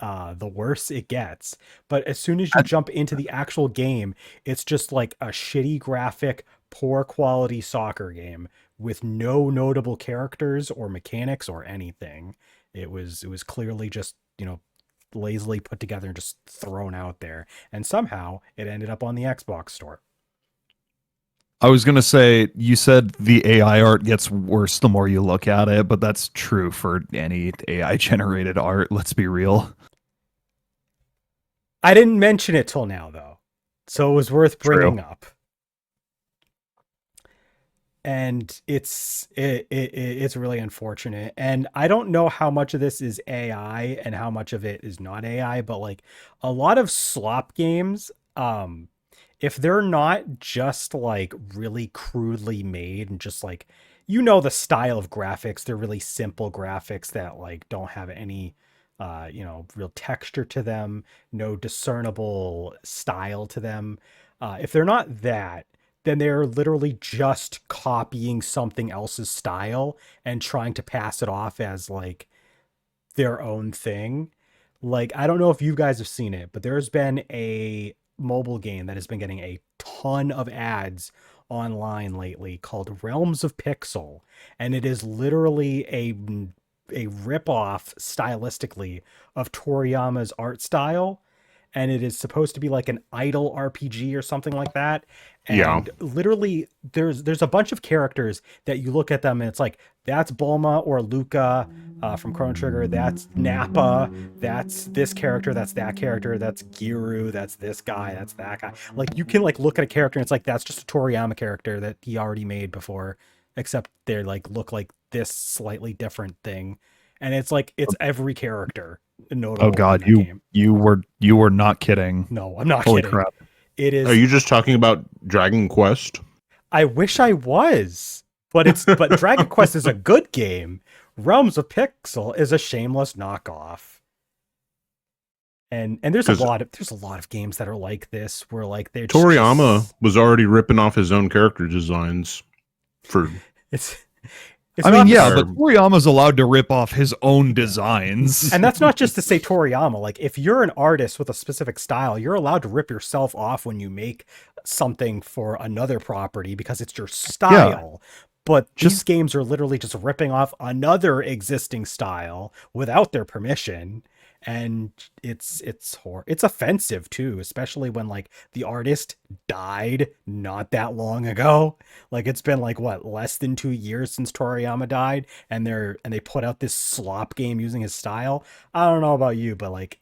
the worse it gets. But as soon as you jump into the actual game, it's just like a shitty graphic, poor quality soccer game with no notable characters or mechanics or anything. It was clearly just, lazily put together and just thrown out there. And somehow it ended up on the Xbox Store. I was going to say, you said the AI art gets worse the more you look at it, but that's true for any AI generated art. Let's be real. I didn't mention it till now, though, so it was worth bringing up. And it's really unfortunate. And I don't know how much of this is AI and how much of it is not AI, but like a lot of slop games, if they're not just like really crudely made and just like, the style of graphics, they're really simple graphics that like don't have any real texture to them, no discernible style to them. If they're not that, then they're literally just copying something else's style and trying to pass it off as like their own thing. Like, I don't know if you guys have seen it, but there's been a mobile game that has been getting a ton of ads online lately called Realms of Pixel, and it is literally a rip-off stylistically of Toriyama's art style, and it is supposed to be like an idle RPG or something like that. And literally there's a bunch of characters that you look at them and it's like, that's Bulma or Luca from Chrono Trigger. That's Nappa. That's this character. That's that character. That's Giru. That's this guy. That's that guy. Like you can like look at a character and it's like that's just a Toriyama character that he already made before, except they like look like this slightly different thing, and it's like it's every character notable. Oh God, in that game. you were not kidding. No, I'm not Holy kidding. crap! It is. Are you just talking about Dragon Quest? I wish I was, but Dragon Quest is a good game. Realms of Pixel is a shameless knockoff. And there's a lot of games that are like this where like they're Toriyama was already ripping off his own character designs for I mean, yeah, but Toriyama's allowed to rip off his own designs. And that's not just to say Toriyama. Like, if you're an artist with a specific style, you're allowed to rip yourself off when you make something for another property because it's your style. Yeah. But these games are literally just ripping off another existing style without their permission. And it's offensive too, especially when like the artist died not that long ago. Like it's been like what, less than 2 years since Toriyama died, and they put out this slop game using his style. I don't know about you, but like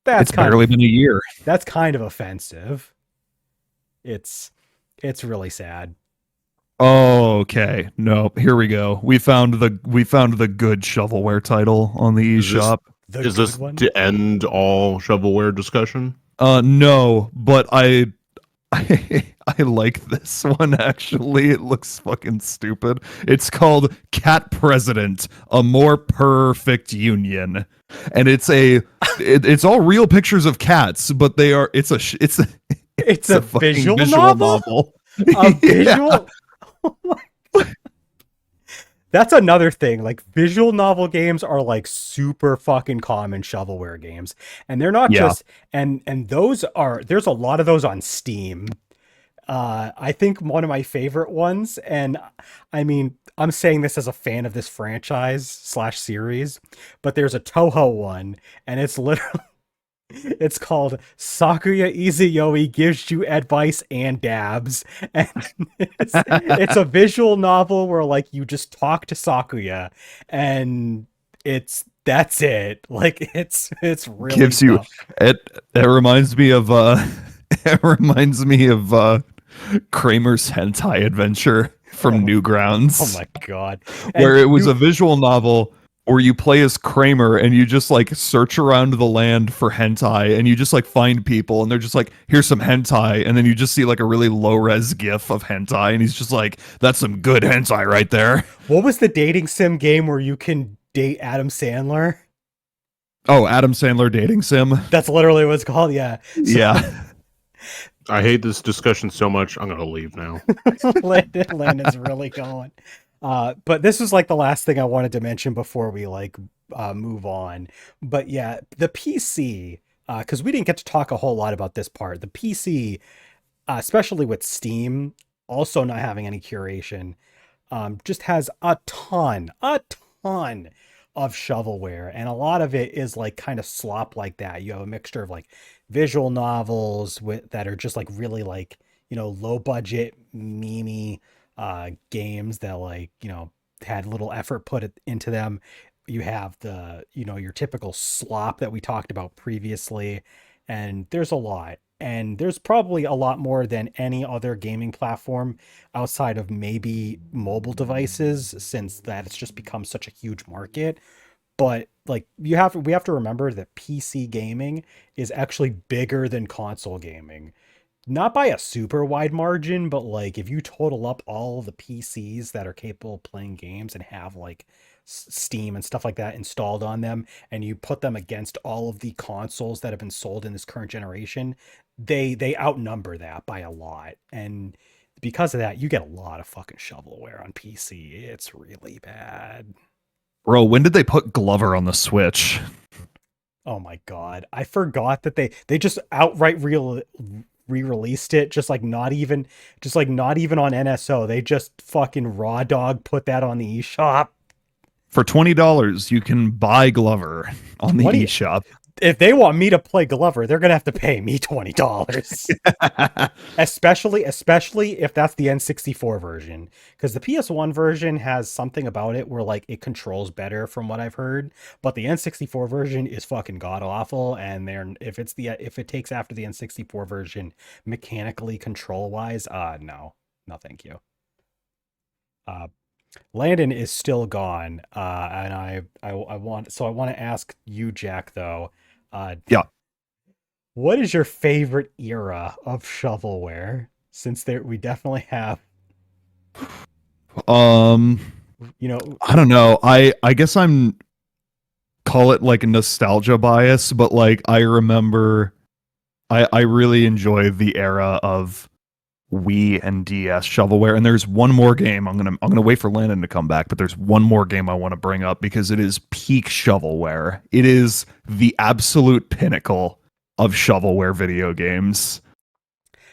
it's barely been a year. That's kind of offensive. It's really sad. Oh, okay. No, here we go. We found the good shovelware title on the eShop. Is this to end all shovelware discussion? No, but I like this one actually. It looks fucking stupid. It's called Cat President: A More Perfect Union. And it's all real pictures of cats, but it's a visual novel. A visual. Oh my God. That's another thing. Like visual novel games are like super fucking common shovelware games, and they're not just and there's a lot of those on Steam. I think one of my favorite ones, and I mean I'm saying this as a fan of this franchise / series, but there's a Toho one, and it's literally it's called Sakuya Izuyoi Gives You Advice and Dabs. And it's a visual novel where like you just talk to Sakuya and that's it. Like it's really gives you it reminds me of Kramer's Hentai Adventure from Newgrounds. Oh my God. Where it was a visual novel where you play as Kramer and you just like search around the land for hentai and you just like find people and they're just like, here's some hentai. And then you just see like a really low res gif of hentai and he's just like, that's some good hentai right there. What was the dating sim game where you can date Adam Sandler? Oh, Adam Sandler dating sim. That's literally what it's called. Yeah. Yeah. I hate this discussion so much. I'm going to leave now. Landon's really going. But this was like the last thing I wanted to mention before we like move on. But yeah, the PC, because we didn't get to talk a whole lot about this part. The PC, especially with Steam, also not having any curation, just has a ton of shovelware, and a lot of it is like kind of slop like that. You have a mixture of like visual novels that are just like really like, you know, low budget memey games that like, you know, had little effort put into them. You have the, you know, your typical slop that we talked about previously, and there's a lot, and there's probably a lot more than any other gaming platform outside of maybe mobile devices, since that it's just become such a huge market. But like we have to remember that PC gaming is actually bigger than console gaming. Not by a super wide margin, but like if you total up all the PCs that are capable of playing games and have like Steam and stuff like that installed on them, and you put them against all of the consoles that have been sold in this current generation, they outnumber that by a lot. And because of that, you get a lot of fucking shovelware on PC. It's really bad. Bro, when did they put Glover on the Switch? Oh my God. I forgot that they just outright re-released it, just not even on NSO. They just fucking raw dog put that on the eShop. For $20, you can buy Glover on the eShop. if they want me to play Glover, they're gonna have to pay me $20. especially if that's the N64 version, because the PS1 version has something about it where like it controls better from what I've heard, but the N64 version is fucking god awful, and if it takes after the N64 version mechanically control wise, no thank you. Landon is still gone, and I want to ask you, Jack, though. Yeah. What is your favorite era of shovelware? Since we definitely have, you know, I don't know. I guess I'm call it like a nostalgia bias, but like I remember, I really enjoy the era of Wii and DS shovelware. And there's one more game. I'm gonna wait for Landon to come back, but there's one more game I want to bring up because it is peak shovelware. It is the absolute pinnacle of shovelware video games.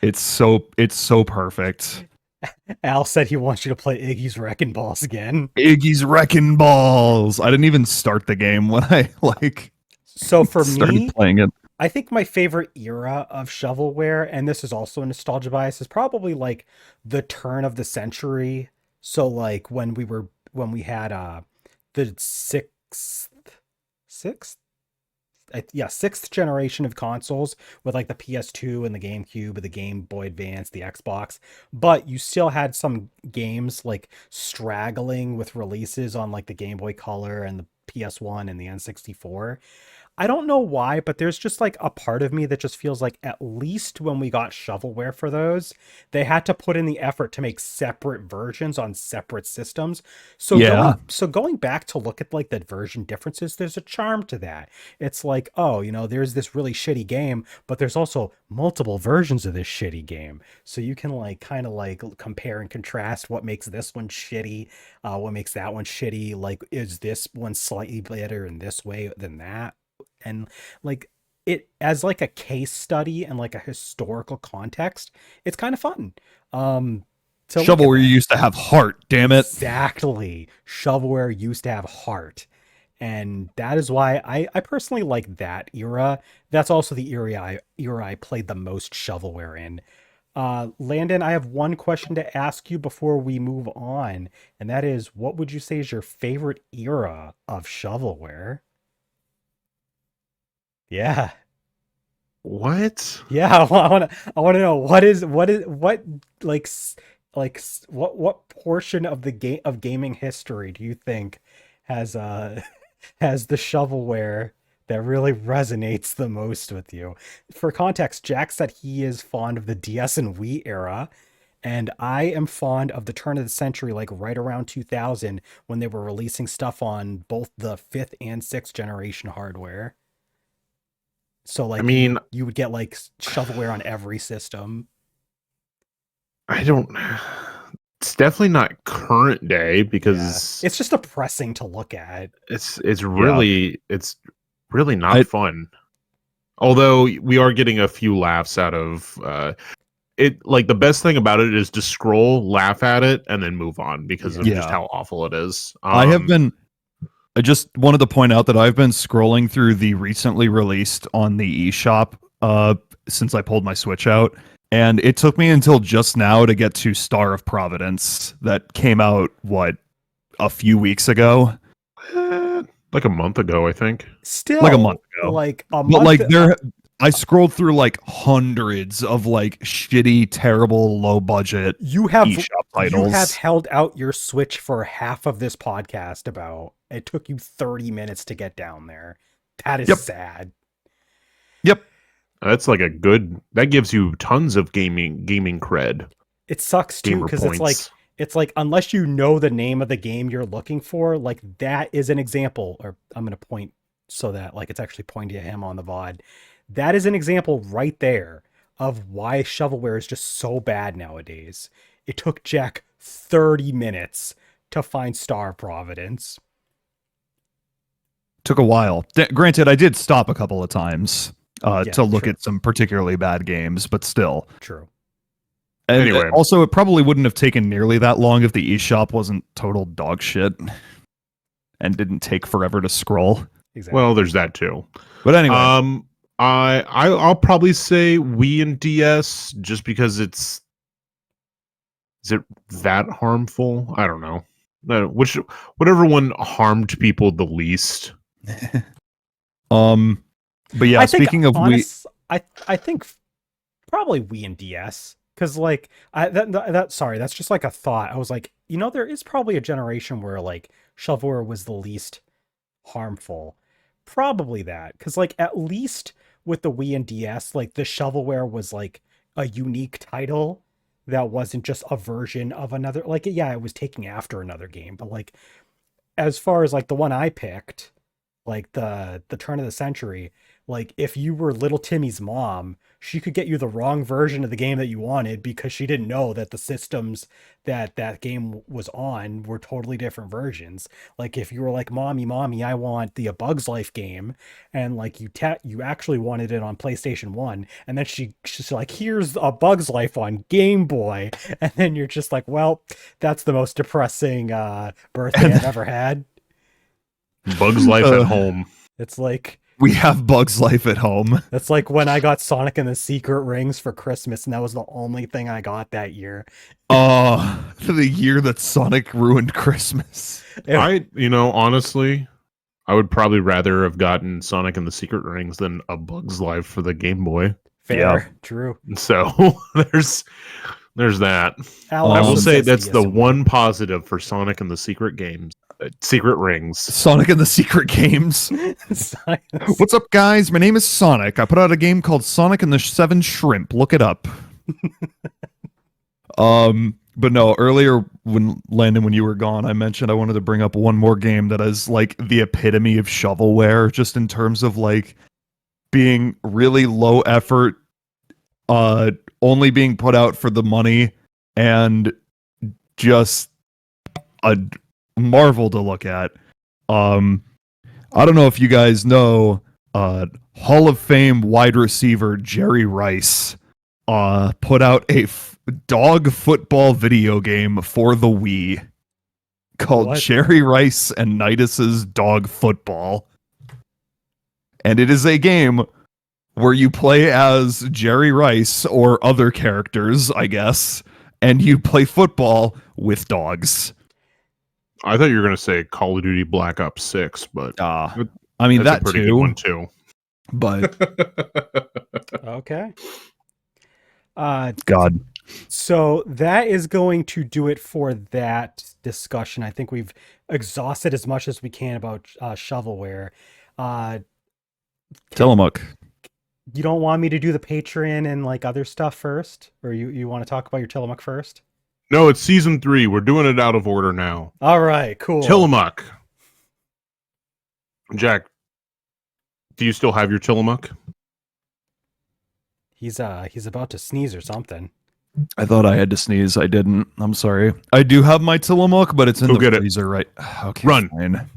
It's so perfect. Al said he wants you to play Iggy's Wrecking Balls again. Iggy's Wrecking Balls. I didn't even start the game when I So for started me, playing it. I think my favorite era of shovelware, and this is also a nostalgia bias, is probably like the turn of the century. So like when we had the sixth generation of consoles with like the PS2 and the GameCube and the Game Boy Advance, the Xbox, but you still had some games like straggling with releases on like the Game Boy Color and the PS1 and the N64. I don't know why, but there's just like a part of me that just feels like at least when we got shovelware for those, they had to put in the effort to make separate versions on separate systems. So Yeah. going back to look at like the version differences, there's a charm to that. It's like, oh, there's this really shitty game, but there's also multiple versions of this shitty game. So you can like kind of like compare and contrast what makes this one shitty, what makes that one shitty. Like, is this one slightly better in this way than that? And like it as like a case study and like a historical context, it's kind of fun. Shovelware used to have heart, damn it. Exactly. Shovelware used to have heart. And that is why I personally like that era. That's also the era I played the most shovelware in. Landon, I have one question to ask you before we move on, and that is, what would you say is your favorite era of shovelware? Yeah. What? Yeah, I want to know what portion of the game of gaming history do you think has has the shovelware that really resonates the most with you? For context, Jack said he is fond of the DS and Wii era, and I am fond of the turn of the century, like right around 2000 when they were releasing stuff on both the 5th and 6th generation hardware. So like, I mean, you would get like shovelware on every system. I don't. It's definitely not current day because It's just depressing to look at. it's really not fun. Although we are getting a few laughs out of it. Like the best thing about it is to scroll, laugh at it, and then move on because of just how awful it is. I just wanted to point out that I've been scrolling through the recently released on the eShop since I pulled my Switch out, and it took me until just now to get to Star of Providence that came out, a few weeks ago? Like a month ago, I think. Still, like a month ago. But like I scrolled through like hundreds of like shitty, terrible, low budget eShop titles. You have held out your Switch for half of this podcast about. It took you 30 minutes to get down there. That is sad. Yep. That's like that gives you tons of gaming cred. It sucks too because it's like unless you know the name of the game you're looking for, like that is an example, or I'm going to point so that like it's actually pointing at him on the VOD. That is an example right there of why shovelware is just so bad nowadays. It took Jack 30 minutes to find Star of Providence. Took a while. Granted, I did stop a couple of times to look at some particularly bad games, but still. True. And anyway. Also, it probably wouldn't have taken nearly that long if the eShop wasn't total dog shit and didn't take forever to scroll. exactly. Well, there's that too. But anyway, I'll probably say Wii and DS just because is it that harmful? I don't know. Whatever one harmed people the least. but yeah, I think, speaking of I think probably Wii and DS, because like sorry, that's just like a thought. I was like, there is probably a generation where like shovelware was the least harmful. Probably that, because like at least with the Wii and DS, like the shovelware was like a unique title that wasn't just a version of another. Like, yeah, it was taking after another game, but like as far as like the one I picked, like the turn of the century, like if you were little Timmy's mom, she could get you the wrong version of the game that you wanted because she didn't know that the systems that game was on were totally different versions. Like if you were like, mommy, I want the A Bug's Life game, and like you actually wanted it on PlayStation 1, and then she's like, here's A Bug's Life on Game Boy, and then you're just like, well, that's the most depressing birthday I've ever had. Bug's Life at home. It's like, we have Bug's Life at home. that's like when I got Sonic and the Secret Rings for Christmas, and that was the only thing I got that year. Oh, the year that Sonic ruined Christmas. Honestly, I would probably rather have gotten Sonic and the Secret Rings than A Bug's Life for the Game Boy. Fair, Yeah. true. So there's that. Al I also will say says that's he the is a- one positive for Sonic and the Secret Rings. Sonic and the Secret Games. Science. What's up, guys? My name is Sonic. I put out a game called Sonic and the Seven Shrimp. Look it up. But no, earlier when Landon, when you were gone, I mentioned I wanted to bring up one more game that is like the epitome of shovelware, just in terms of like being really low effort, only being put out for the money, and just a marvel to look at. I don't know if you guys know, Hall of Fame wide receiver Jerry Rice put out a dog football video game for the Wii called What? Jerry Rice and Nidus's Dog Football. And it is a game where you play as Jerry Rice or other characters, I guess, and you play football with dogs. I thought you were going to say Call of Duty Black Ops 6, but I mean, that's that a pretty too, good one too. but Okay. God. So that is going to do it for that discussion. I think we've exhausted as much as we can about shovelware. Tillamook. You don't want me to do the Patreon and like other stuff first, or you want to talk about your Tillamook first? No, it's season 3. We're doing it out of order now. All right, cool. Tillamook. Jack, do you still have your Tillamook? He's about to sneeze or something. I thought I had to sneeze. I didn't. I'm sorry. I do have my Tillamook, but it's in Go the get it. freezer, right? Okay, Run. fine.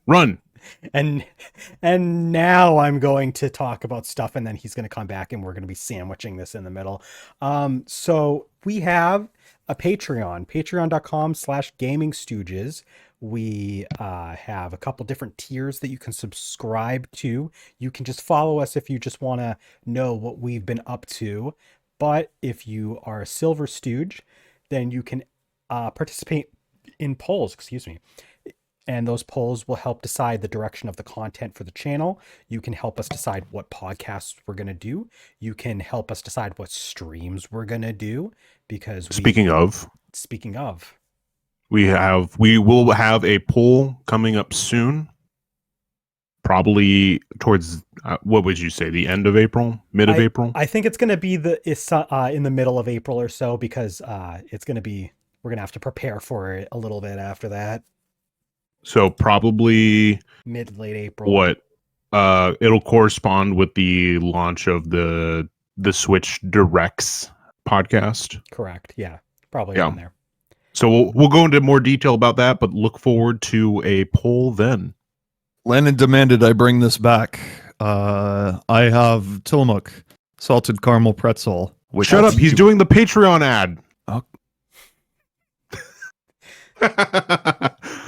Run. And now I'm going to talk about stuff, and then he's going to come back, and we're going to be sandwiching this in the middle. So we have a Patreon, patreon.com/GamingStooges. We have a couple different tiers that you can subscribe to. You can just follow us if you just want to know what we've been up to. But if you are a Silver Stooge, then you can participate in polls, excuse me. And those polls will help decide the direction of the content for the channel. You can help us decide what podcasts we're going to do. You can help us decide what streams we're going to do. Because Speaking of, we will have a poll coming up soon. Probably towards what would you say, the end of April, mid of April? I think it's going to be in the middle of April or so, because we're going to have to prepare for it a little bit after that. So probably Mid-late April. What? It'll correspond with the launch of the Switch Directs podcast. Correct. Yeah. Probably Yeah. on there. So we'll go into more detail about that, but look forward to a poll then. Landon demanded I bring this back. I have Tillamook salted caramel pretzel. Which Shut up! He's doing the Patreon ad. Oh.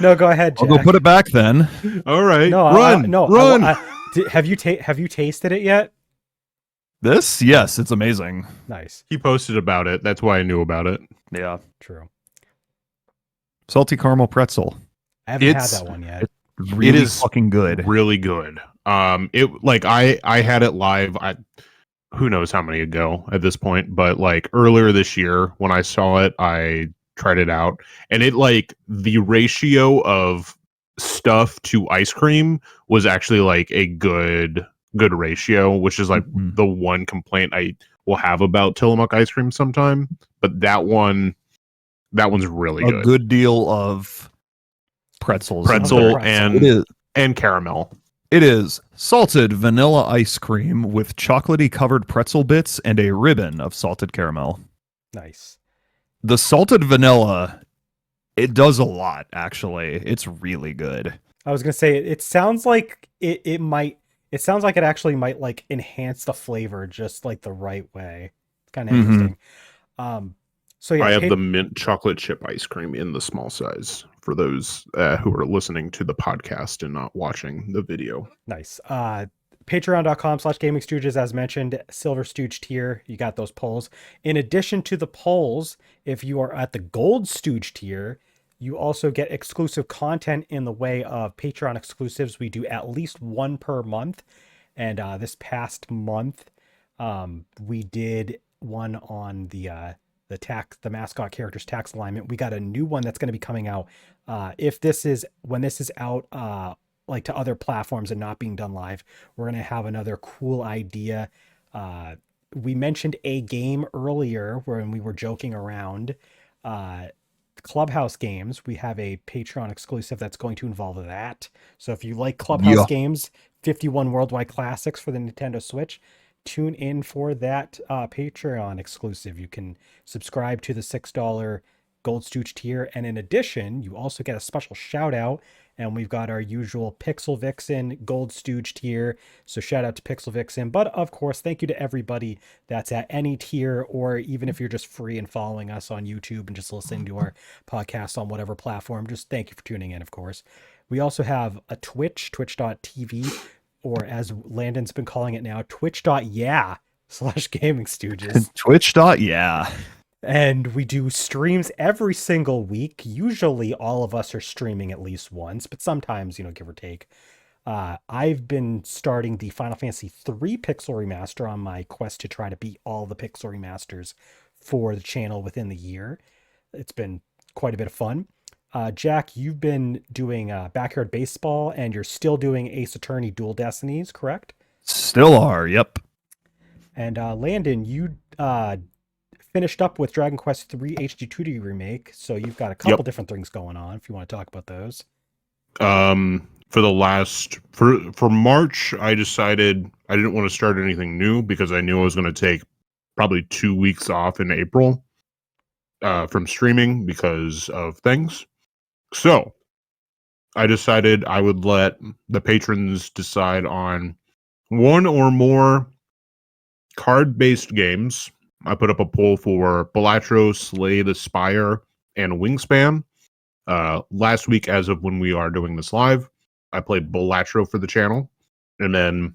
No, go ahead, I'll Jack. go put it back then. All right, No, run. have you tasted it yet? This, yes, it's amazing. Nice. He posted about it. That's why I knew about it. Yeah, True. salty caramel pretzel. I haven't had It's- that one yet. It's really is fucking good. Really good. It like I had it live. Who knows how many ago at this point, but like earlier this year when I saw it, I tried it out, and it like the ratio of stuff to ice cream was actually like a good ratio, which is like Mhm. the one complaint I will have about Tillamook ice cream sometime. But that one's really A good. good deal of pretzels. in Pretzel there. pretzel. It is. and caramel. It is salted vanilla ice cream with chocolatey covered pretzel bits and a ribbon of salted caramel. Nice. The salted vanilla, it does a lot, actually. It's really good. I was gonna say it sounds like it might. It sounds like it actually might like enhance the flavor just like the right way. It's kind of Mhm. interesting. So yeah, I have the mint chocolate chip ice cream in the small size for those who are listening to the podcast and not watching the video. nice. Patreon.com/GamingStooges, as mentioned, Silver Stooge tier. You got those polls. In addition to the polls, if you are at the Gold Stooge tier, you also get exclusive content in the way of Patreon exclusives. We do at least one per month. And this past month, we did one on the mascot character's tax alignment. We got a new one that's going to be coming out. When this is out, like to other platforms and not being done live, we're going to have another cool idea. We mentioned a game earlier when we were joking around. Clubhouse games, we have a Patreon exclusive that's going to involve that. So if you like Clubhouse games, 51 worldwide classics for the Nintendo Switch, tune in for that Patreon exclusive. You can subscribe to the $6 Gold Stooge tier, and in addition, you also get a special shout out. And we've got our usual Pixel Vixen Gold Stooge tier. So shout out to Pixel Vixen. But of course, thank you to everybody that's at any tier, or even if you're just free and following us on YouTube and just listening to our podcast on whatever platform, just thank you for tuning in, of course. We also have a Twitch, twitch.tv, or as Landon's been calling it now, twitch.yeah/GamingStooges. Twitch.yeah. And we do streams every single week. Usually all of us are streaming at least once, but sometimes, give or take. I've been starting the Final Fantasy III Pixel Remaster on my quest to try to beat all the Pixel Remasters for the channel within the year. It's been quite a bit of fun. Jack, you've been doing Backyard Baseball, and you're still doing Ace Attorney Dual Destinies, correct? Still are, yep. And Landon, you finished up with Dragon Quest III HD2D remake, so you've got a couple different things going on if you want to talk about those. For March, I decided I didn't want to start anything new because I knew I was going to take probably 2 weeks off in April from streaming because of things. So I decided I would let the patrons decide on one or more card-based games. I put up a poll for Balatro, Slay the Spire, and Wingspan. Last week, as of when we are doing this live, I played Balatro for the channel. And then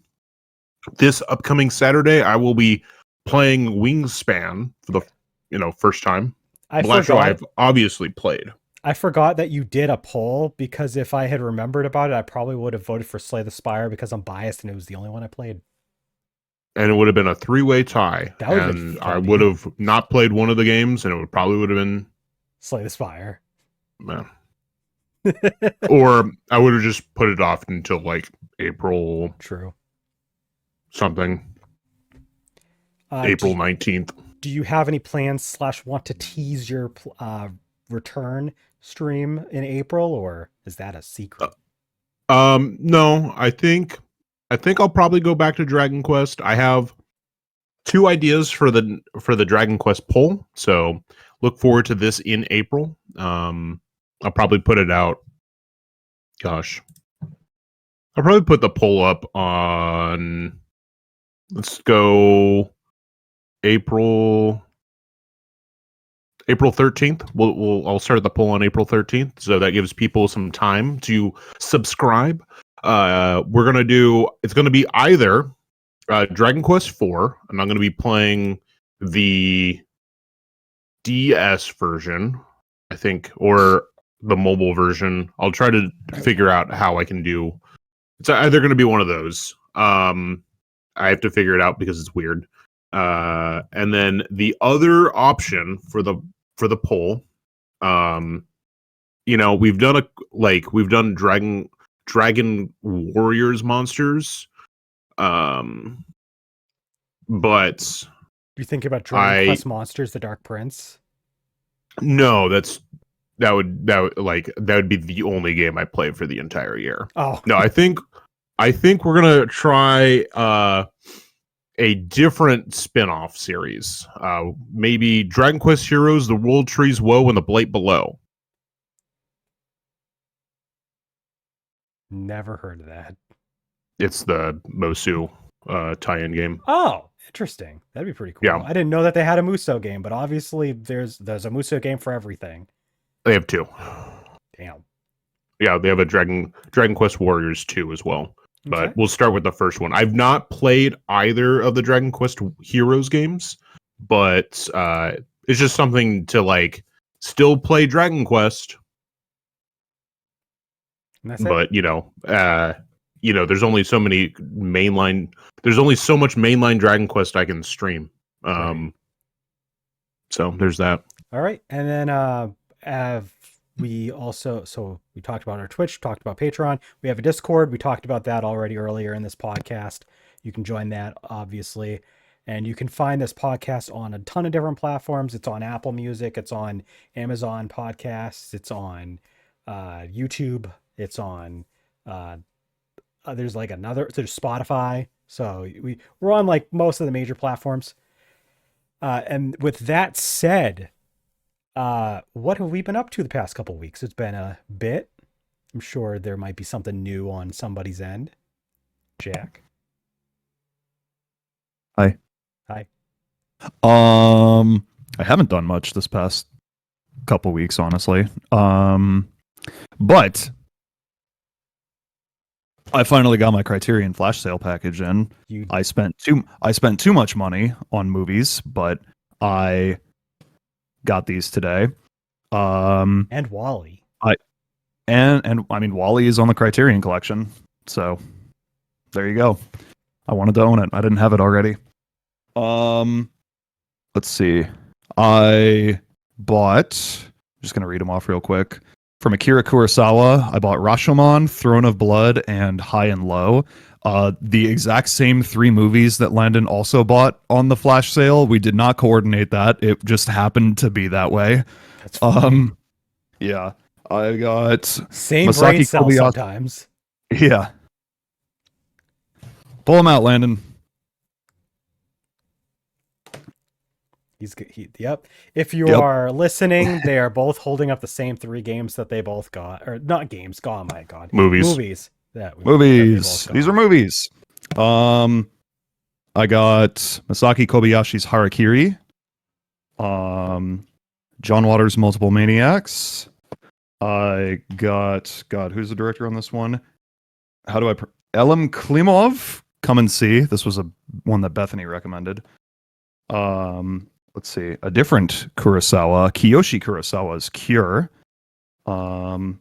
this upcoming Saturday, I will be playing Wingspan for the first time. Balatro I've obviously played. I forgot that you did a poll, because if I had remembered about it, I probably would have voted for Slay the Spire because I'm biased and it was the only one I played. And it would have been a 3-way tie. That would have and been I funny. would have not played one of the games, and it probably would have been Slay the Spire. Or I would have just put it off until like April. True. Something. April 19th. Do you have any plans / want to tease your return stream in April, or is that a secret? No, I think I'll probably go back to Dragon Quest. I have 2 ideas for the Dragon Quest poll, so look forward to this in April. I'll probably put it out. Gosh, I'll probably put the poll up on. Let's go April April 13th. I'll start the poll on April 13th, so that gives people some time to subscribe. It's gonna be either Dragon Quest 4, and I'm gonna be playing the DS version, I think, or the mobile version. I'll try to figure out how I can do. It's either going to be one of those. I have to figure it out because it's weird. And then the other option for the poll, we've done Dragon Warriors monsters, but You think about Dragon Quest Monsters: The Dark Prince? No, that would be the only game I play for the entire year. Oh no, I think we're gonna try a different spin-off series. Maybe Dragon Quest Heroes: The World Tree's Woe and the Blight Below. Never heard of that. It's the Mosu tie-in game. Oh, interesting. That'd be pretty cool. Yeah. I didn't know that they had a Muso game, but obviously there's a Muso game for everything. They have 2. Damn. Yeah, they have a Dragon Quest Warriors 2 as well. But Okay. we'll start with the first one. I've not played either of the Dragon Quest Heroes games, but it's just something to still play Dragon Quest. And that's it. But there's only so many mainline. There's only so much mainline Dragon Quest I can stream. Right. So there's that. All right, and then we talked about our Twitch, talked about Patreon. We have a Discord. We talked about that already earlier in this podcast. You can join that, obviously. And you can find this podcast on a ton of different platforms. It's on Apple Music. It's on Amazon Podcasts. It's on YouTube. It's on there's Spotify. So we're on most of the major platforms. And with that said, what have we been up to the past couple weeks? It's been a bit. I'm sure there might be something new on somebody's end. Jack. Hi. Hi. I haven't done much this past couple weeks, honestly. But I finally got my Criterion flash sale package in. I spent too much money on movies, but I got these today. And Wally. And I mean Wally is on the Criterion collection, so there you go. I wanted to own it. I didn't have it already. Let's see. I bought, just gonna read them off real quick. From Akira Kurosawa, I bought Rashomon, Throne of Blood, and High and Low. The exact same 3 movies that Landon also bought on the flash sale. We did not coordinate that. It just happened to be that way. That's funny. Yeah. I got Same Masaki brain cell Kobayashi. sometimes. Yeah. Pull him out, Landon. Yep. If you are listening, they are both holding up the same 3 games that they both got. Or not games. Oh my god. Movies. Movies. Movies. These are movies. I got Masaki Kobayashi's Harakiri. John Waters' Multiple Maniacs. I got, God, who's the director on this one? Elim Klimov. Come and See. This was one that Bethany recommended. Let's see. A different Kurosawa. Kiyoshi Kurosawa's Cure. Let's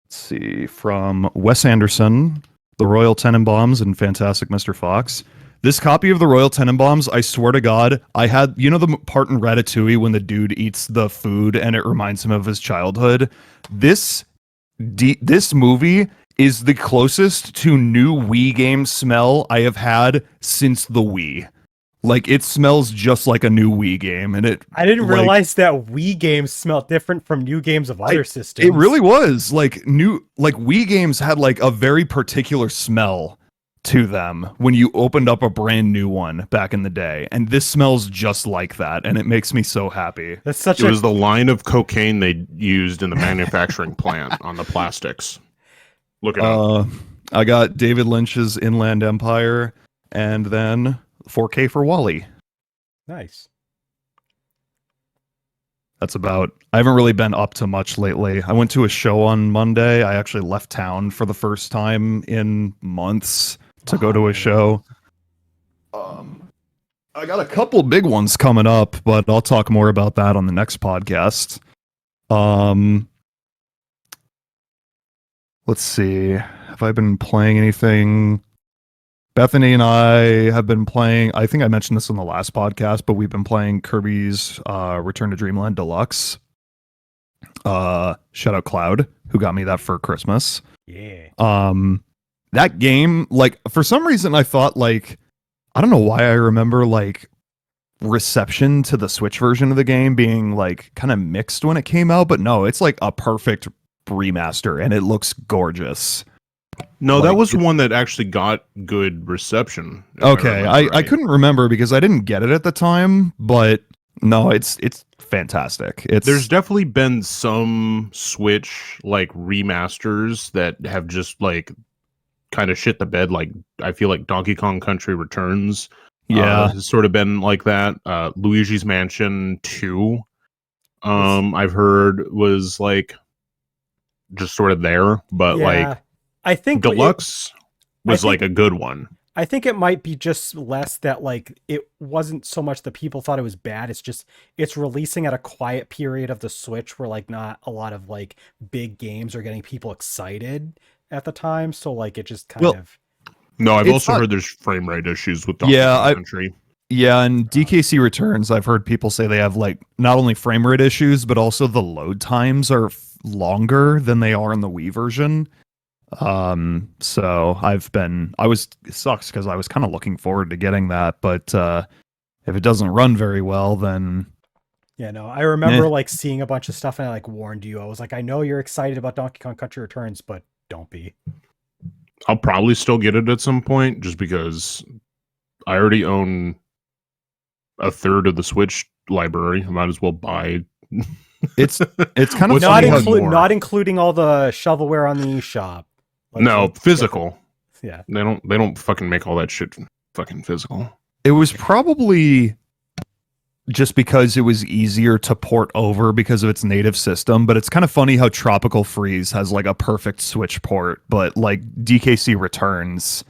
see. From Wes Anderson, The Royal Tenenbaums and Fantastic Mr. Fox. This copy of The Royal Tenenbaums, I swear to God, I had, the part in Ratatouille when the dude eats the food and it reminds him of his childhood. This movie is the closest to new Wii game smell I have had since the Wii. It smells just like a new Wii game, and I didn't realize that Wii games smelled different from new games of other systems. It really was Wii games had a very particular smell to them when you opened up a brand new one back in the day, and this smells just like that, and it makes me so happy. It was the line of cocaine they used in the manufacturing plant on the plastics. Look it up. I got David Lynch's Inland Empire, and then 4K for Wally. Nice. That's about. I haven't really been up to much lately. I went to a show on Monday. I actually left town for the first time in months to go to a show. I got a couple big ones coming up, but I'll talk more about that on the next podcast. Let's see. Have I been playing anything? Bethany and I have been playing. I think I mentioned this on the last podcast, but we've been playing Kirby's Return to Dreamland Deluxe. Shout out Cloud, who got me that for Christmas. Yeah. That game, like, for some reason I thought, like, I don't know why I remember, like, reception to the Switch version of the game being, like, kind of mixed when it came out, but no, it's like a perfect remaster and it looks gorgeous. No, Like, that was the one that actually got good reception. if Okay, remember I right. couldn't remember because I didn't get it at the time, but no, it's fantastic. There's definitely been some Switch like remasters that have just like kind of shit the bed. Like I feel like Donkey Kong Country Returns, has sort of been like that. Luigi's Mansion 2, I've heard was like just sort of there, but like I think Deluxe was think- like a good one. I think it might be just less that like it wasn't so much that people thought it was bad. It's just it's releasing at a quiet period of the Switch where like not a lot of like big games are getting people excited at the time. So like it just kind of. No, I've It's also not- heard there's frame rate issues with Donkey Yeah, Kong Country. Yeah, and DKC Returns, I've heard people say they have like not only frame rate issues, but also the load times are longer than they are in the Wii version. So it sucks because I was kind of looking forward to getting that, but if it doesn't run very well, then Yeah, no, I remember like seeing a bunch of stuff and I like warned you. I was like, I know you're excited about Donkey Kong Country Returns, but don't be. I'll probably still get it at some point just because I already own a third of the Switch library. I might as well buy. it's kind of What's Not, funny how- more? not including all the shovelware on the eShop. No, physical. Yeah. They don't fucking make all that shit fucking physical. it was probably just because it was easier to port over because of its native system, but it's kind of funny how Tropical Freeze has like a perfect Switch port, but like DKC Returns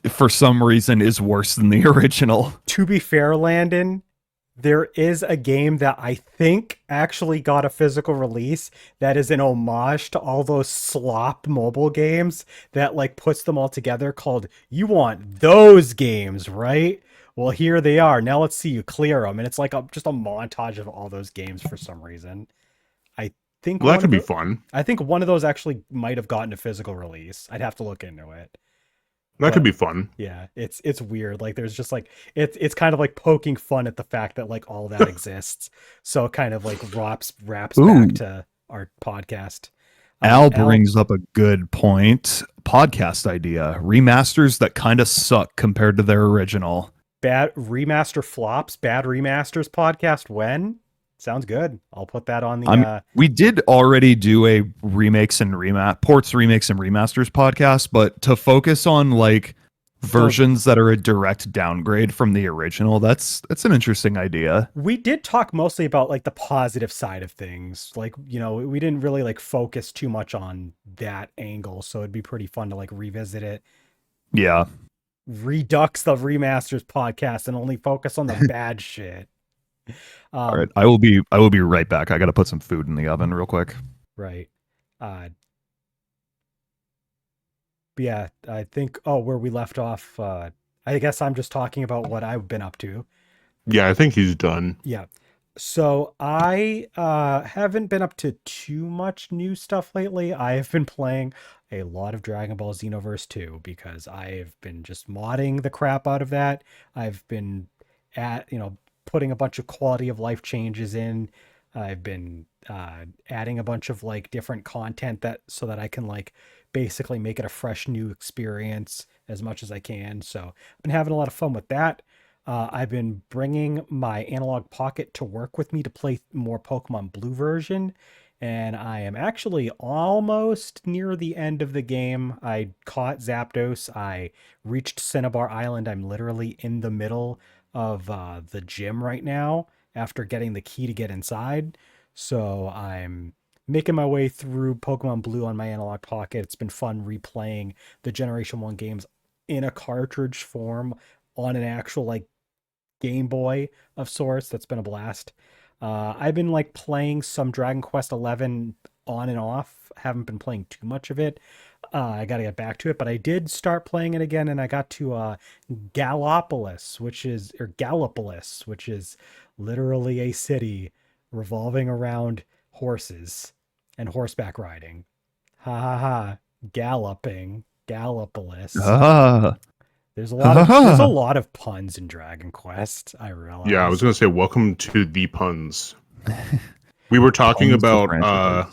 for some reason is worse than the original. To be fair, Landon, there is a game that I think actually got a physical release that is an homage to all those slop mobile games that like puts them all together called You Want Those Games, right? Well, here they are. Now let's see you clear them. And it's like just a montage of all those games for some reason. I think Well, that one could of be the- fun. I think one of those actually might have gotten a physical release. I'd have to look into it. That could be fun. Yeah, it's weird. Like there's just like it's kind of like poking fun at the fact that like all that exists. So it kind of like wraps Ooh. back to our podcast. Al brings up a good point. Podcast idea. Remasters that kind of suck compared to their original. Bad remaster flops, bad remasters podcast. When? Sounds good. I'll put that on the We did already do a ports, remakes, and remasters podcast, but to focus on like versions that are a direct downgrade from the original, that's an interesting idea. We did talk mostly about like the positive side of things. Like, you know, we didn't really like focus too much on that angle. So it'd be pretty fun to like revisit it. Yeah. Redux the remasters podcast and only focus on the bad shit. All right. I will be right back. I got to put some food in the oven real quick. Right. But yeah, I think where we left off, I guess I'm just talking about what I've been up to. Yeah, I think he's done. Yeah. So I haven't been up to too much new stuff lately. I have been playing a lot of Dragon Ball Xenoverse 2 because I've been just modding the crap out of that. I've been putting a bunch of quality of life changes in. I've been adding a bunch of like different content so that I can like basically make it a fresh new experience as much as I can. So I've been having a lot of fun with that. I've been bringing my analog pocket to work with me to play more Pokemon Blue version, and I am actually almost near the end of the game. I caught Zapdos. I reached Cinnabar Island. I'm literally in the middle of the gym right now, after getting the key to get inside. So I'm making my way through Pokemon Blue on my analog pocket. It's been fun replaying the Generation 1 games in a cartridge form on an actual like Game Boy of sorts. That's been a blast. I've been like playing some Dragon Quest 11 on and off. Haven't been playing too much of it. I got to get back to it, but I did start playing it again, and I got to Gallopolis, which is literally a city revolving around horses and horseback riding. Ha ha ha! Gallopolis. Ah. There's a lot of puns in Dragon Quest. I realize. Yeah, I was gonna say, welcome to the puns. We were talking Puns for about franchises.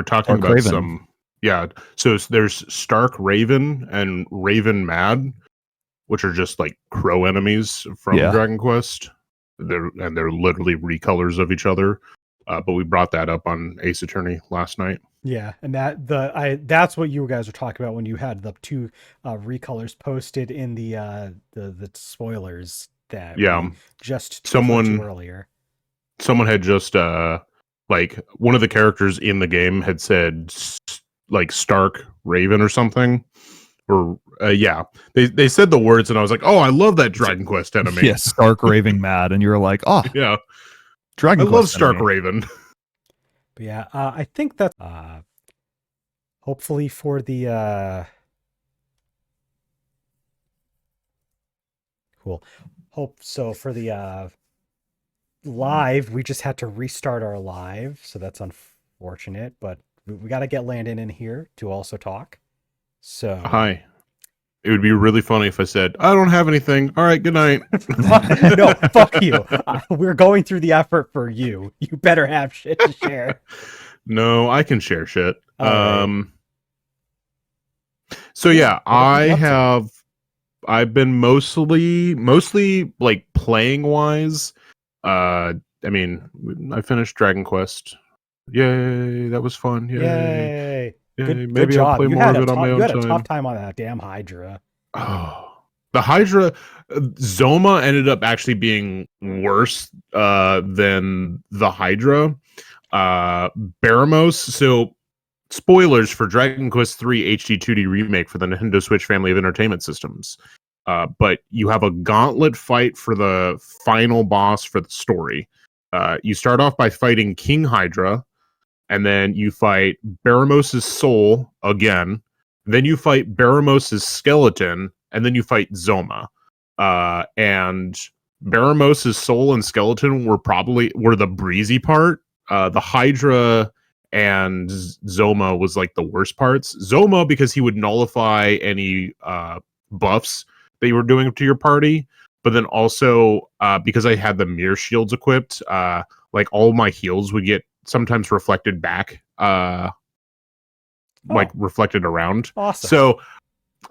talking Stark about Raven. some, yeah. So there's Stark Raven and Raven Mad, which are just like crow enemies from Yeah. Dragon Quest. They're literally recolors of each other. But we brought that up on Ace Attorney last night. Yeah, and that's what you guys were talking about when you had the two recolors posted in the spoilers that Yeah. we just Someone- referred to earlier. Someone had just like one of the characters in the game had said like Stark Raven or something. Or yeah, they said the words, and I was like, oh, I love that Dragon Quest enemy. Yes, Stark raving mad, and you're like, oh, Yeah, Dragon I Quest love Stark enemy. Raven. But yeah, I think that hopefully for the cool. Hope so for the live, we just had to restart our live, so that's unfortunate, but we got to get Landon in here to also talk. So Hi. It would be really funny if I said, I don't have anything. All right, good night. No, fuck you. We're going through the effort for you. You better have shit to share. No, I can share shit. All right. So yeah, What have you been up to? I've been mostly like playing wise. I mean, I finished Dragon Quest. Yay, that was fun. Yay. Yay. Yay. Good Maybe I'll job. play You more had of a it on my you own had a time. tough time on that damn Hydra. Oh, the Hydra, Zoma ended up actually being worse than the Hydra. Baramos. So, spoilers for Dragon Quest III HD 2D remake for the Nintendo Switch family of entertainment systems. But you have a gauntlet fight for the final boss for the story. You start off by fighting King Hydra, and then you fight Baramos' soul again. Then you fight Baramos' skeleton, and then you fight Zoma. And Baramos' soul and skeleton were the breezy part. The Hydra and Zoma was like the worst parts. Zoma, because he would nullify any buffs that you were doing to your party, but then also because I had the mirror shields equipped, like all my heals would get sometimes reflected back, like reflected around. Awesome. So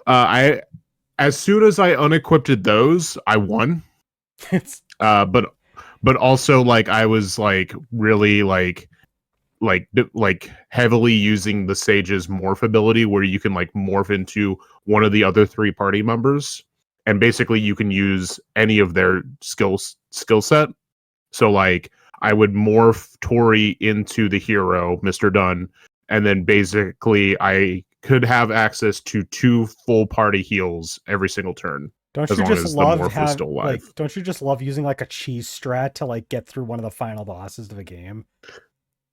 I, as soon as I unequipped those, I won. But also like I was like really like heavily using the Sage's morph ability, where you can like morph into one of the other three party members, and basically you can use any of their skill set. So like I would morph Tori into the hero, Mr. Dunn, and then basically I could have access to 2 full party heals every single turn. Don't as you long just as the love morph was still alive. like don't you just love using like a cheese strat to like get through one of the final bosses of a game?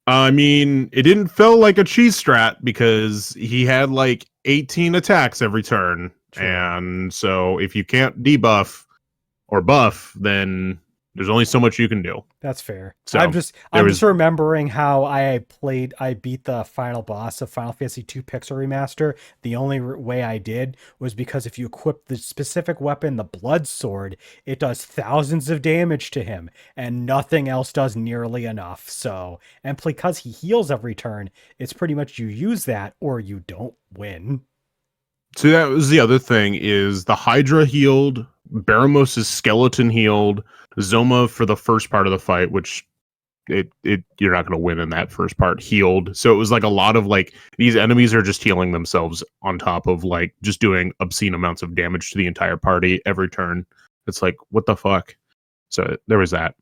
I mean, it didn't feel like a cheese strat because he had like 18 attacks every turn. True. And so if you can't debuff or buff, then there's only so much you can do. That's fair. So, I'm just remembering how I beat the final boss of Final Fantasy II Pixel Remaster. The only way I did was because if you equip the specific weapon, the Blood Sword, it does thousands of damage to him, and nothing else does nearly enough. So, and because he heals every turn, it's pretty much you use that or you don't win. So that was the other thing, is the Hydra healed, Baramos' skeleton healed, Zoma for the first part of the fight, which you're not going to win in that first part, healed. So it was like a lot of like these enemies are just healing themselves on top of like just doing obscene amounts of damage to the entire party every turn. It's like, what the fuck? So there was that.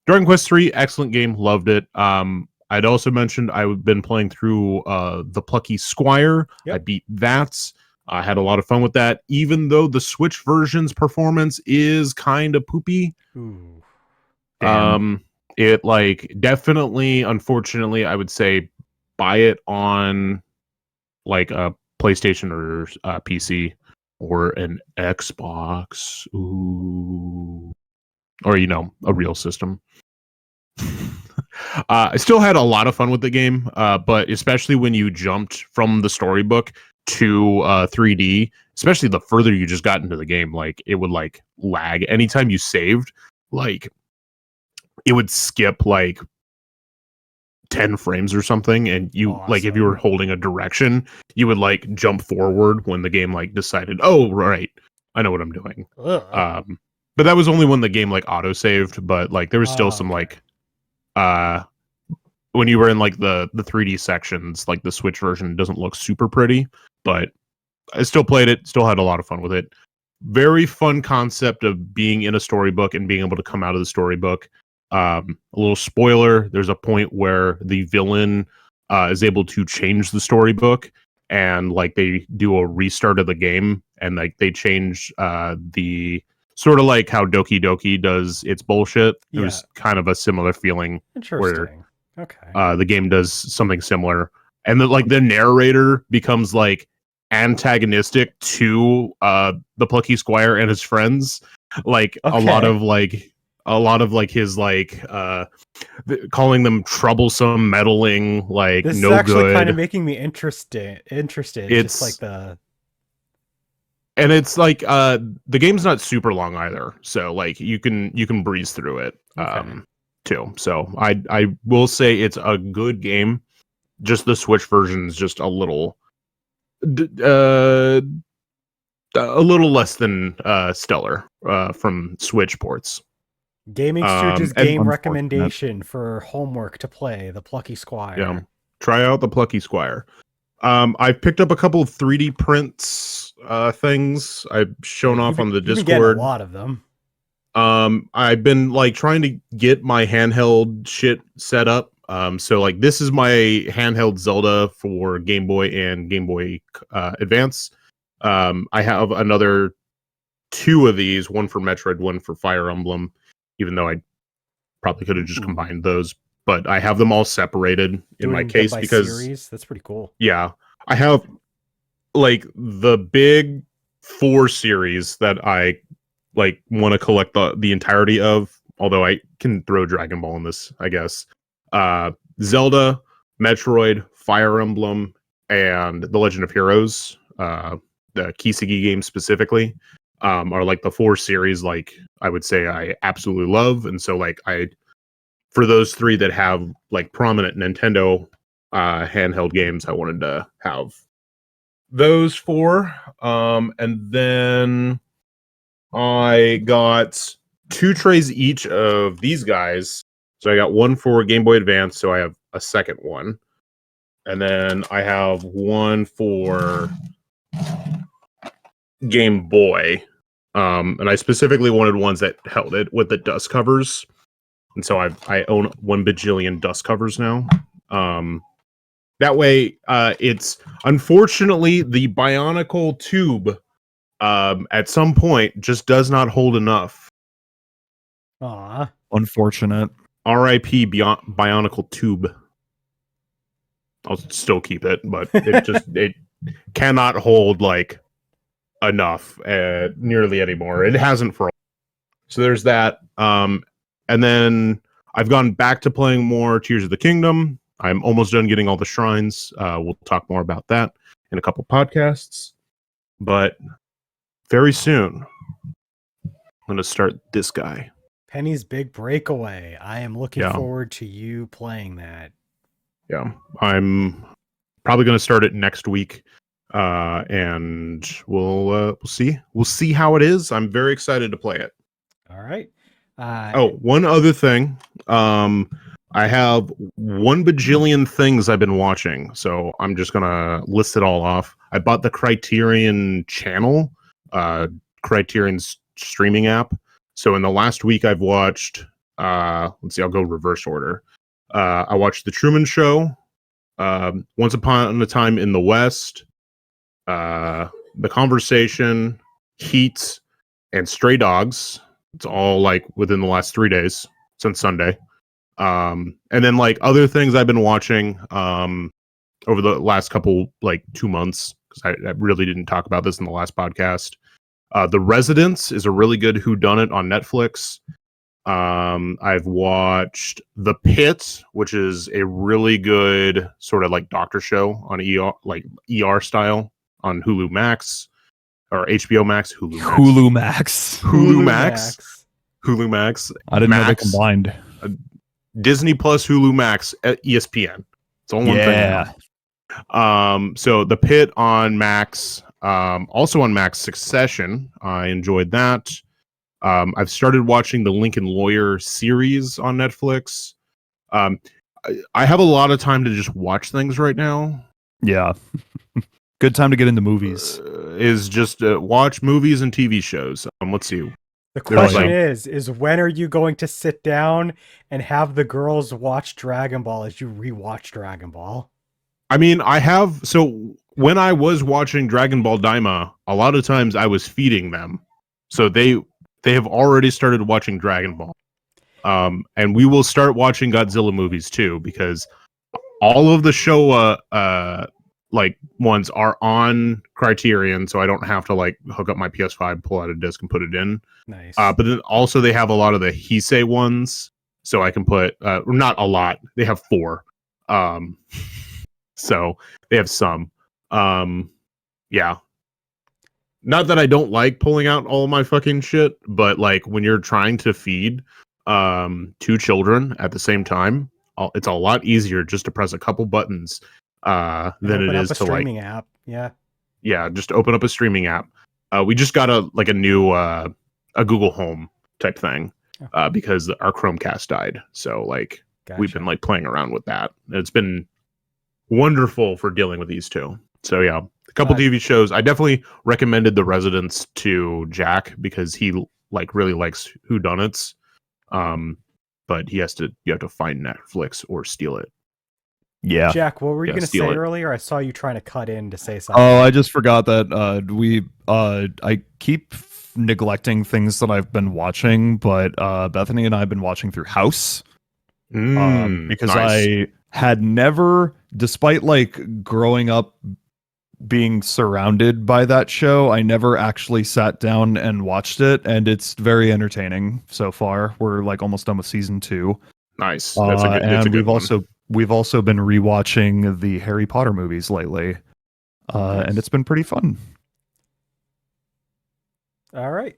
Dragon Quest 3, excellent game, loved it. I'd also mentioned I've been playing through The Plucky Squire. Yep. I beat that. I had a lot of fun with that, even though the Switch version's performance is kind of poopy. Ooh. It like definitely, unfortunately, I would say buy it on like a PlayStation or PC or an Xbox. Ooh. Or, a real system. I still had a lot of fun with the game, but especially when you jumped from the storybook to 3D, especially the further you just got into the game, like it would like lag anytime you saved, like it would skip like 10 frames or something, and you like if you were holding a direction, you would like jump forward when the game like decided, oh right, I know what I'm doing. But that was only when the game like auto saved, but like there was still some like when you were in like the 3D sections, like the Switch version doesn't look super pretty, but I still played it, still had a lot of fun with it. Very fun concept of being in a storybook and being able to come out of the storybook. A little spoiler, there's a point where the villain is able to change the storybook, and like they do a restart of the game, and like they change the sort of like how Doki Doki does its bullshit. It was kind of a similar feeling. Interesting. Where the game does something similar, and then like the narrator becomes like antagonistic to the Plucky Squire and his friends. Like a lot of his like calling them troublesome, meddling, like this no is actually good. kind of making me interested. It's just like the. And it's like the game's not super long either, so like you can breeze through it too. So I will say it's a good game. Just the Switch version is just a little less than stellar from Switch ports. GamingStooges game recommendation for homework to play: The Plucky Squire. Yeah, try out The Plucky Squire. I've picked up a couple of 3D prints things I've shown off on the Discord. You've been getting a lot of them. I've been like trying to get my handheld shit set up. So like this is my handheld Zelda for Game Boy and Game Boy Advance. I have another 2 of these, one for Metroid, one for Fire Emblem, even though I probably could have just combined those. But I have them all separated in my case because series? That's pretty cool. Yeah, I have like the big 4 series that I like want to collect the entirety of. Although I can throw Dragon Ball in this, I guess. Zelda, Metroid, Fire Emblem, and The Legend of Heroes. The Kiseki games specifically are like the 4 series. Like I would say I absolutely love, and so like for those 3 that have like prominent Nintendo handheld games, I wanted to have those 4. And then I got 2 trays each of these guys. So I got one for Game Boy Advance, so I have a second one. And then I have one for Game Boy. And I specifically wanted ones that held it with the dust covers. And so I own 1 bajillion dust covers now. That way, it's unfortunately the Bionicle tube at some point just does not hold enough. Aw. Unfortunate. R.I.P. Bionicle tube. I'll still keep it, but it cannot hold like enough nearly anymore. It hasn't for a while. So there's that. And then I've gone back to playing more Tears of the Kingdom. I'm almost done getting all the shrines. We'll talk more about that in a couple podcasts. But very soon, I'm going to start this guy. Penny's Big Breakaway. I am looking forward to you playing that. Yeah, I'm probably going to start it next week. And we'll see. We'll see how it is. I'm very excited to play it. All right. One other thing. I have 1 bajillion things I've been watching, so I'm just gonna list it all off. I bought the Criterion channel, Criterion's streaming app. So in the last week, I've watched Let's see, I'll go reverse order. I watched The Truman Show, Once Upon a Time in the West, The Conversation, Heat, and Stray Dogs. It's all like within the last 3 days since Sunday. And then like other things I've been watching over the last couple, like 2 months, because I really didn't talk about this in the last podcast. The Residence is a really good whodunit on Netflix. I've watched The Pit, which is a really good sort of like doctor show on ER, like ER style on Hulu Max or HBO Max. Hulu Max. Hulu Max. Hulu Max. I didn't know they Max. combined. Disney Plus, Hulu Max, ESPN. It's all one thing now. So The Pit on Max. Also on Max, Succession. I enjoyed that. I've started watching the Lincoln Lawyer series on Netflix. I have a lot of time to just watch things right now. Yeah. Good time to get into movies. Is just watch movies and TV shows. Let's see. The question is when are you going to sit down and have the girls watch Dragon Ball as you rewatch Dragon Ball? I mean, so when I was watching Dragon Ball Daima, a lot of times I was feeding them. So they have already started watching Dragon Ball. And we will start watching Godzilla movies too, because all of the Showa like ones are on Criterion, so I don't have to like hook up my PS5, pull out a disc, and put it in. Nice. But then also they have a lot of the Heisei ones, so I can put not a lot. They have 4. So they have some. Yeah. Not that I don't like pulling out all my fucking shit, but like when you're trying to feed 2 children at the same time, it's a lot easier just to press a couple buttons than it is to streaming app. Yeah, just open up a streaming app. We just got a new a Google Home type thing because our Chromecast died. So like we've been like playing around with that. It's been wonderful for dealing with these two. So yeah, a couple TV shows. I definitely recommended The Residence to Jack because he like really likes whodunits. But you have to find Netflix or steal it. Yeah. Jack, what were you going to say earlier? I saw you trying to cut in to say something. Oh, I just forgot that I keep neglecting things that I've been watching, but Bethany and I have been watching through House. Because nice. I had never, despite like growing up being surrounded by that show, I never actually sat down and watched it, and it's very entertaining so far. We're like almost done with season 2. Nice. That's a good one. We've also been rewatching the Harry Potter movies lately, and it's been pretty fun. All right.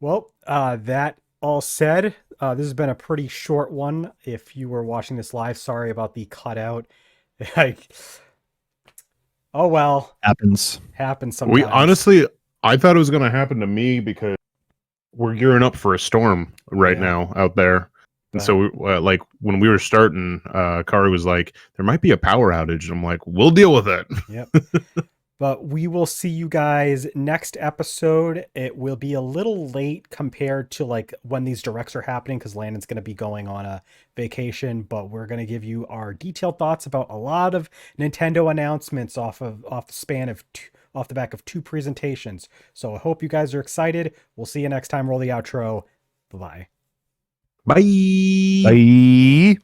Well, that all said, this has been a pretty short one. If you were watching this live, sorry about the cutout. Like, oh well, happens sometimes. I thought it was going to happen to me because we're gearing up for a storm right now out there. And so, like, when we were starting, Kari was like, there might be a power outage. And I'm like, we'll deal with it. Yep. But we will see you guys next episode. It will be a little late compared to, like, when these directs are happening because Landon's going to be going on a vacation. But we're going to give you our detailed thoughts about a lot of Nintendo announcements off the back of 2 presentations. So I hope you guys are excited. We'll see you next time. Roll the outro. Bye-bye. Bye. Bye.